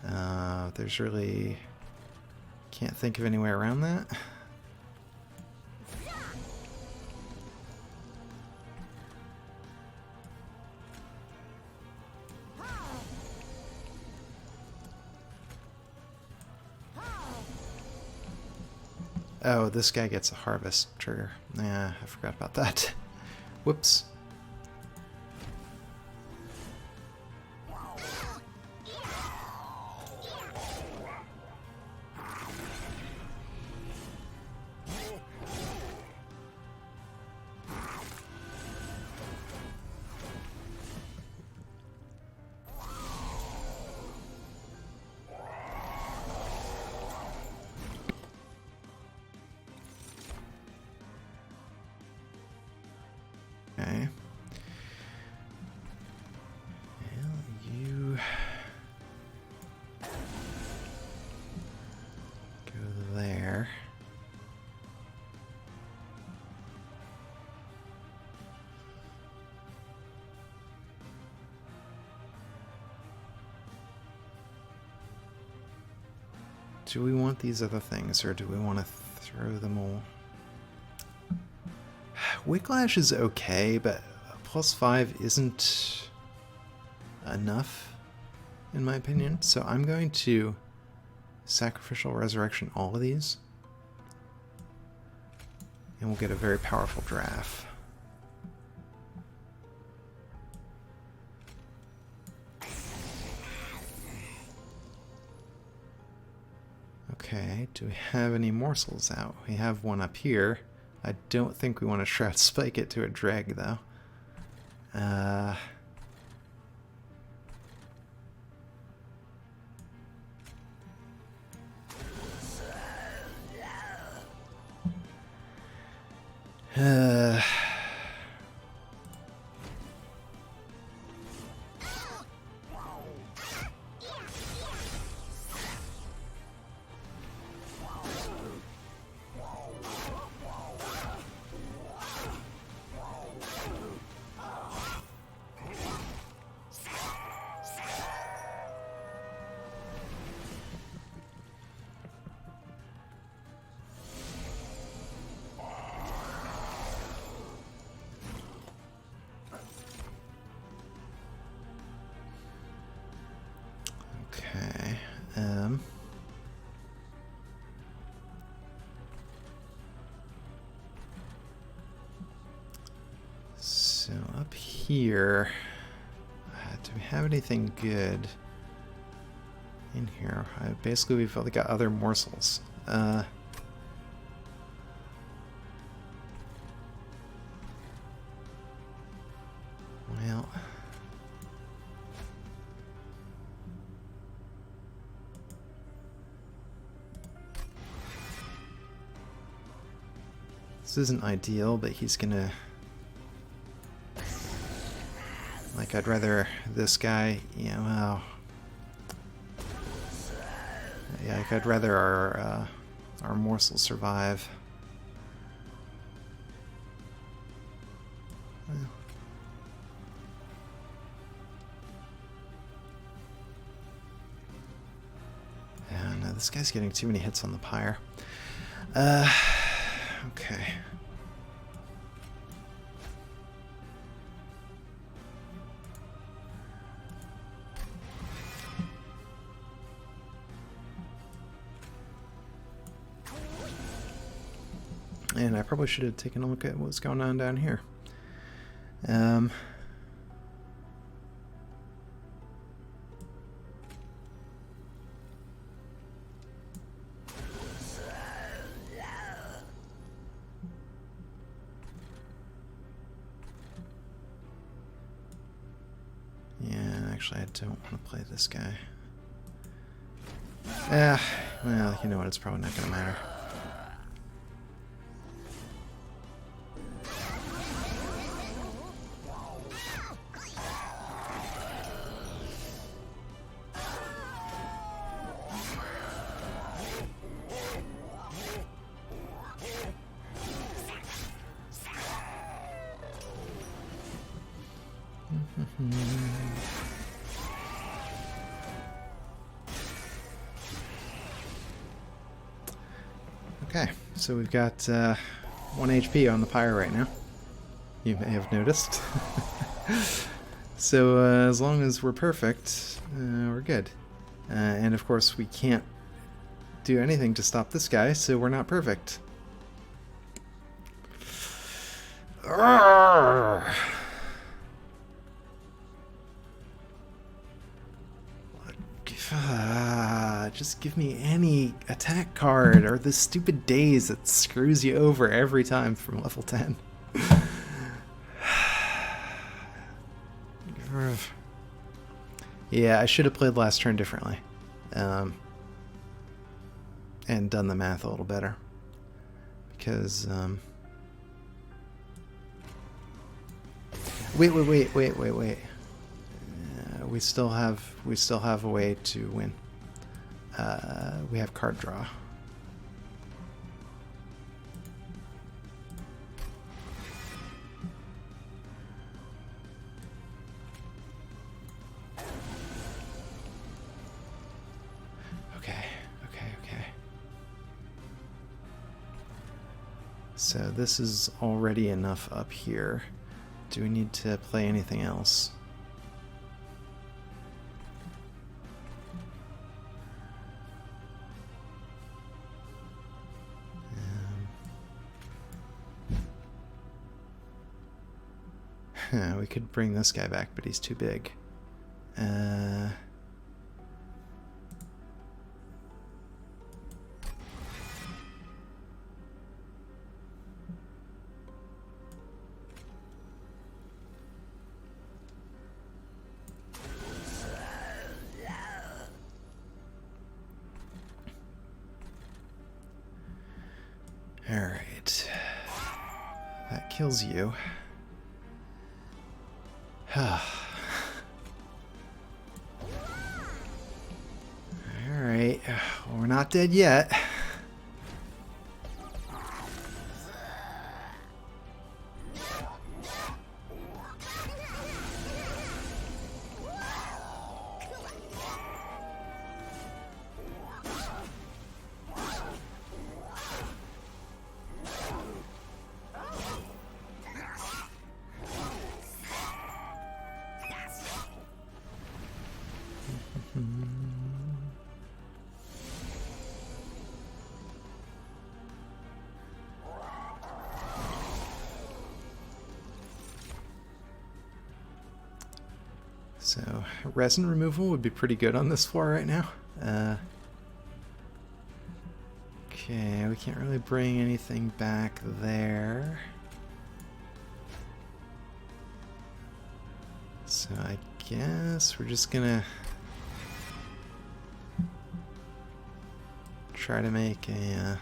There's really... can't think of any way around that. Oh, this guy gets a harvest trigger. Yeah, I forgot about that. Whoops. Okay. Well, you go there. Do we want these other things, or do we want to throw them all? Whiplash is okay, but +5 isn't enough, in my opinion. So I'm going to Sacrificial Resurrection all of these, and we'll get a very powerful draft. Okay, do we have any morsels out? We have one up here. I don't think we want to Shroud Spike it to a dreg, though. Uh, okay. So up here, do we have anything good in here? Basically, we've only got other morsels. Well, this isn't ideal, but he's gonna... Like, I'd rather this guy, yeah, well... Yeah, like, I'd rather our morsel survive. Well. Yeah, no, this guy's getting too many hits on the pyre. Okay. And I probably should have taken a look at what's going on down here. Yeah, actually I don't want to play this guy. Well, you know what, it's probably not going to matter. Okay, so we've got 1 HP on the pyre right now. You may have noticed. So as long as we're perfect, we're good. And of course we can't do anything to stop this guy, so we're not perfect. Arrgh! Just give me any attack card or this stupid daze that screws you over every time from level 10. Yeah, I should have played last turn differently. And done the math a little better. Because, wait. We still have a way to win. We have card draw. Okay. So this is already enough up here. Do we need to play anything else? We could bring this guy back, but he's too big. All right. That kills you. Alright, we're not dead yet. So, resin removal would be pretty good on this floor right now. Okay, we can't really bring anything back there. So I guess we're just gonna try to make a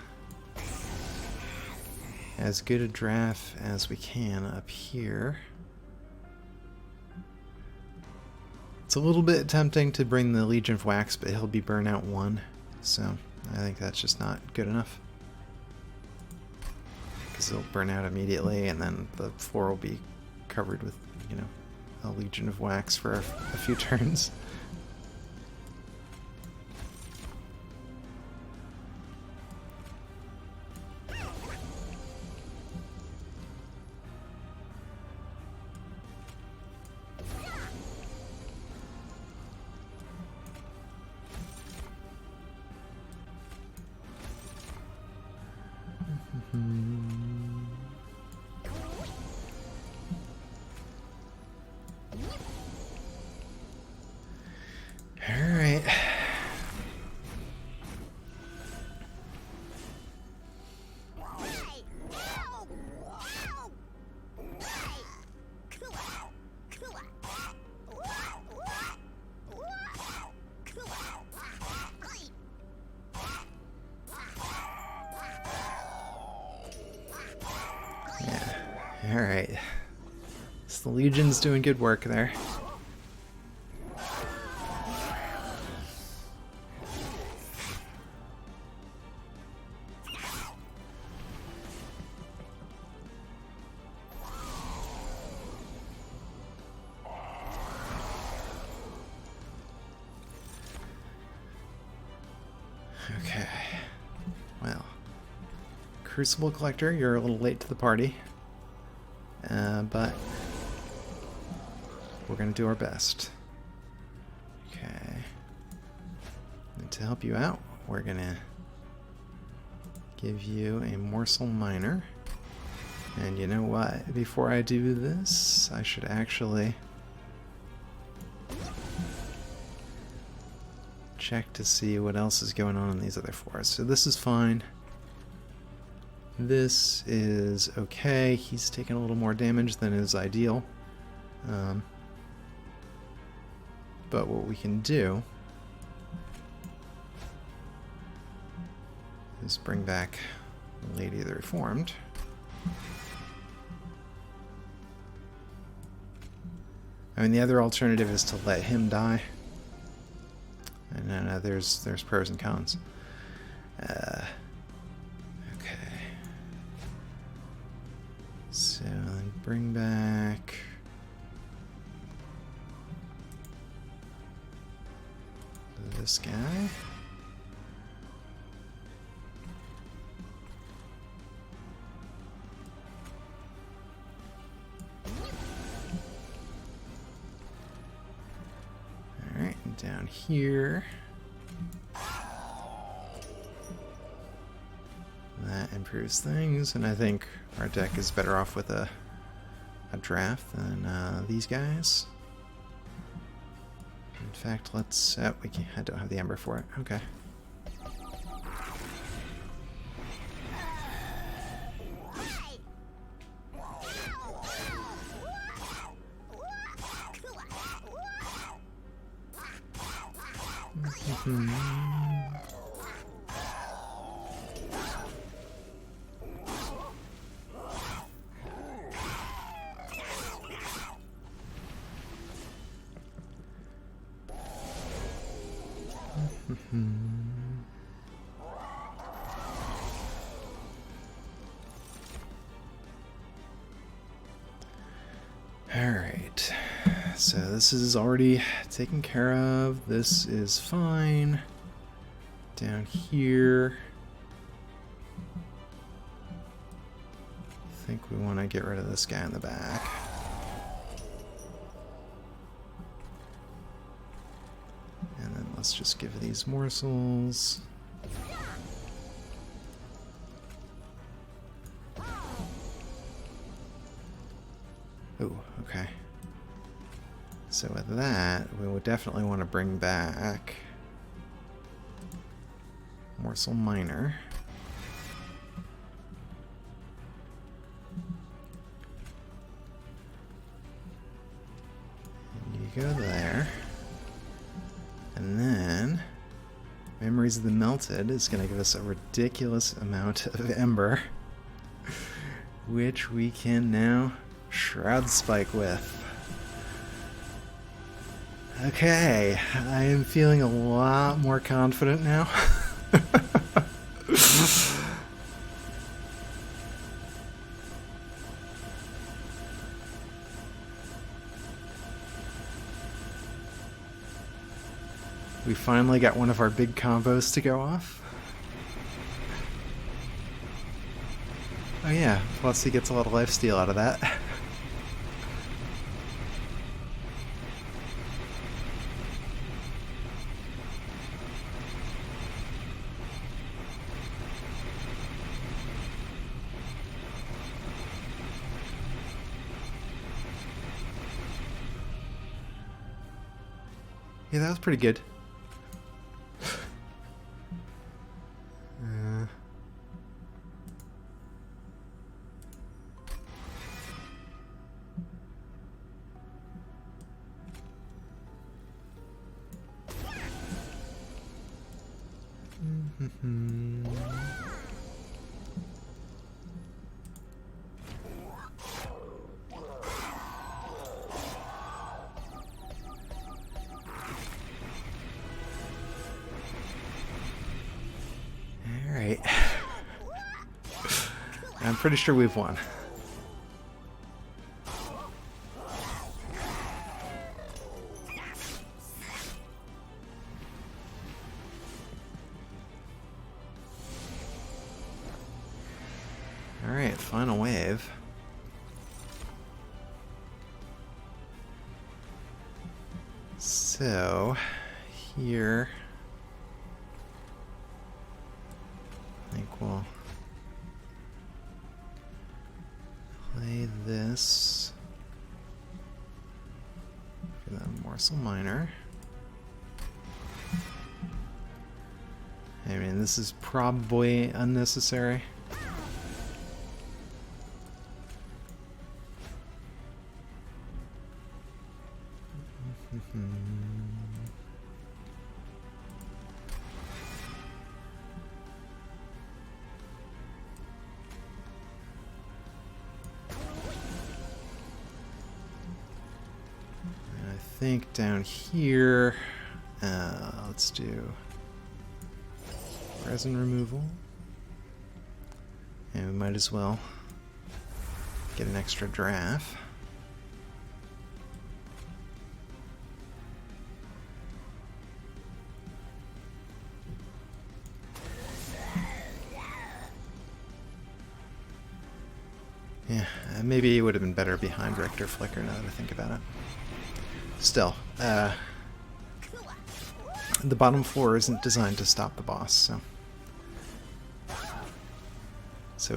as good a draft as we can up here. It's a little bit tempting to bring the Legion of Wax, but he'll be burnout 1, so I think that's just not good enough. Because he'll burn out immediately, and then the floor will be covered with, you know, a Legion of Wax for a few turns. Alright. Yeah. Alright. So the Legion's doing good work there. Okay, well, Crucible Collector, you're a little late to the party, but we're going to do our best. Okay, and to help you out, we're going to give you a Morsel Miner, and you know what, before I do this, I should actually check to see what else is going on in these other floors. So this is fine. This is okay. He's taken a little more damage than is ideal. But what we can do is bring back Lady of the Reformed. I mean, the other alternative is to let him die. And then there's pros and cons. Okay. So then bring back this guy. Alright, and down here. That improves things, and I think our deck is better off with a draft than these guys. In fact, let's... I don't have the Ember for it. Okay. Alright, so this is already taken care of. This is fine. Down here, I think we want to get rid of this guy in the back. And then let's just give these morsels. Oh, okay. So with that, we would definitely want to bring back Morsel Miner. And you go there. And then Memories of the Melted is going to give us a ridiculous amount of Ember, which we can now Shroud Spike with. Okay, I am feeling a lot more confident now. We finally got one of our big combos to go off. Oh yeah, plus he gets a lot of lifesteal out of that. Yeah, that was pretty good. Alright. I'm pretty sure we've won. Alright, final wave. So, here, I think we'll play this for the Morsel Miner. I mean, this is probably unnecessary. I think down here, let's do resin removal. And we might as well get an extra draft. Yeah, maybe it would have been better behind Rector Flicker now that I think about it. Still, the bottom floor isn't designed to stop the boss, so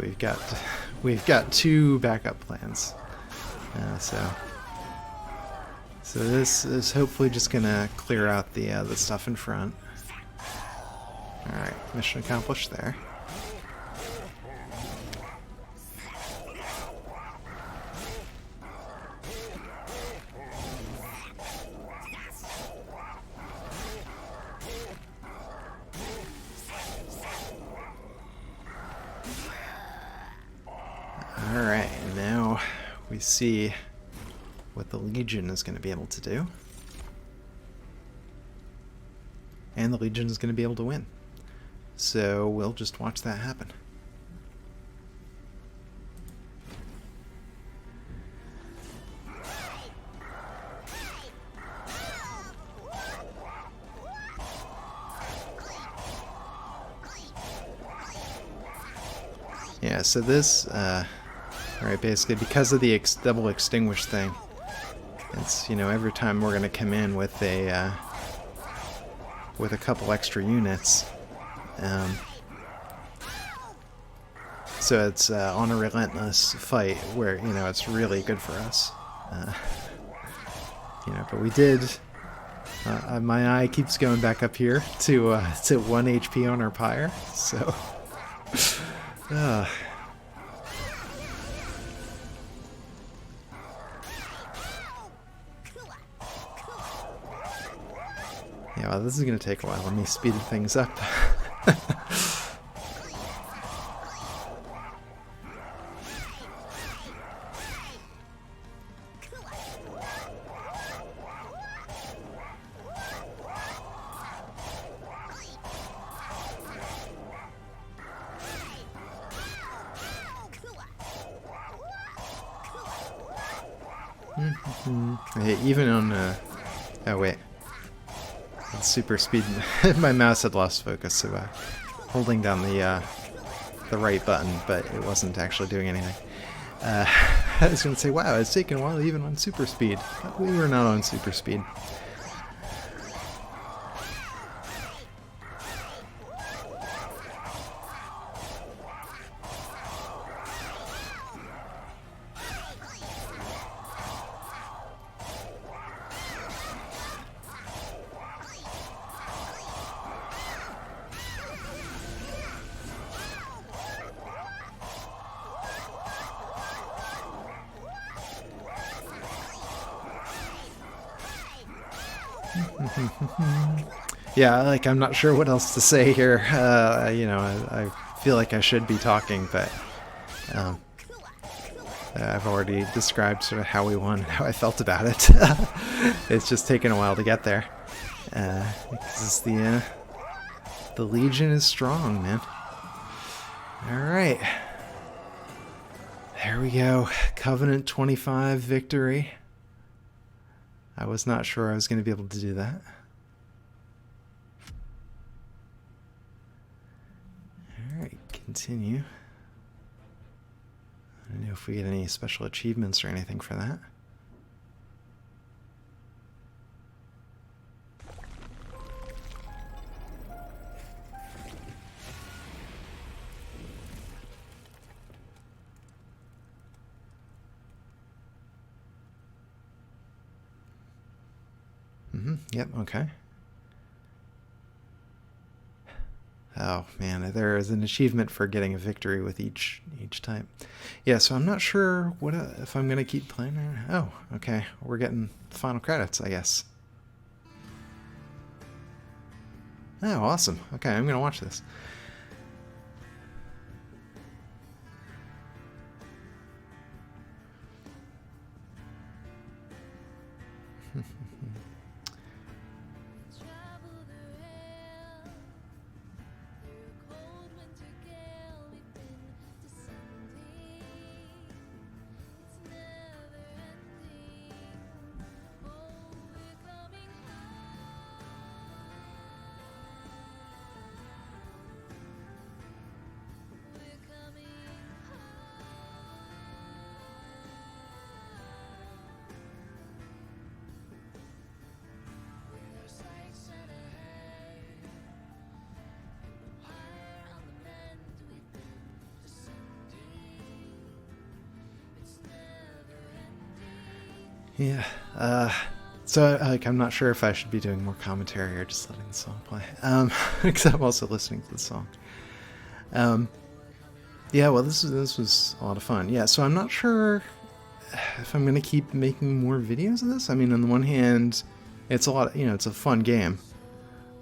we've got two backup plans. So this is hopefully just gonna clear out the stuff in front. All right, mission accomplished there. Alright, now we see what the Legion is going to be able to do. and the Legion is going to be able to win. So we'll just watch that happen. Yeah, so this, alright, basically because of the double extinguish thing, it's, you know, every time we're going to come in with a couple extra units, so it's on a relentless fight where, you know, it's really good for us. You know, but we did, my eye keeps going back up here to 1 HP on our pyre, so... Yeah, well, this is going to take a while. Let me speed things up. Hey, even on oh wait, super speed. My mouse had lost focus, so holding down the right button, but it wasn't actually doing anything. I was going to say, wow, it's taken a while even on super speed. But we were not on super speed. Yeah, like, I'm not sure what else to say here. You know, I feel like I should be talking, but I've already described sort of how we won and how I felt about it. It's just taken a while to get there. Because the Legion is strong, man. Alright. There we go. Covenant 25 victory. I was not sure I was going to be able to do that. Alright, continue. I don't know if we get any special achievements or anything for that. Yep, okay. Oh man, there is an achievement for getting a victory with each type. Yeah, so I'm not sure what if I'm gonna keep playing. Oh, okay, we're getting final credits, I guess. Oh, awesome. Okay, I'm gonna watch this. Yeah, so like, I'm not sure if I should be doing more commentary or just letting the song play, because I'm also listening to the song. Yeah, well, this was a lot of fun. Yeah, so I'm not sure if I'm gonna keep making more videos of this. I mean, on the one hand, it's a lot, you know, it's a fun game.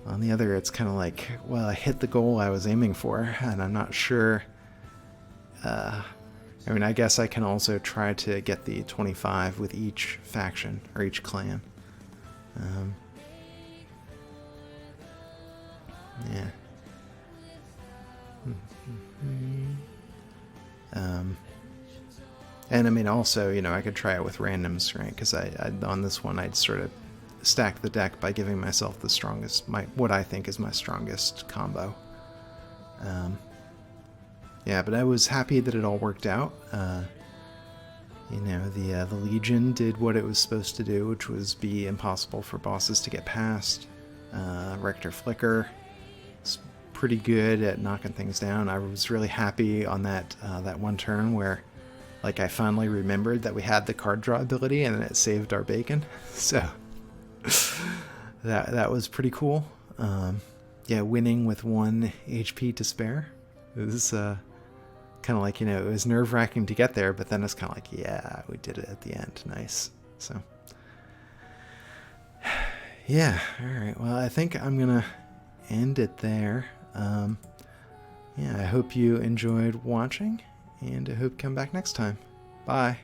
On the other, it's kind of like, well, I hit the goal I was aiming for, and I'm not sure. I mean, I guess I can also try to get the 25 with each faction, or each clan. Yeah. And I mean, also, you know, I could try it with randoms, right? Because I on this one, I'd sort of stack the deck by giving myself the strongest, what I think is my strongest combo. Yeah, but I was happy that it all worked out. You know, the Legion did what it was supposed to do, which was be impossible for bosses to get past. Rector Flicker is pretty good at knocking things down. I was really happy on that one turn where, like, I finally remembered that we had the card draw ability and it saved our bacon. So that was pretty cool. Yeah, winning with 1 HP to spare. It was kind of like, you know, it was nerve-wracking to get there, but then it's kind of like, yeah, we did it at the end. Nice. So yeah, all right. Well, I think I'm gonna end it there. Yeah, I hope you enjoyed watching, and I hope you come back next time. Bye.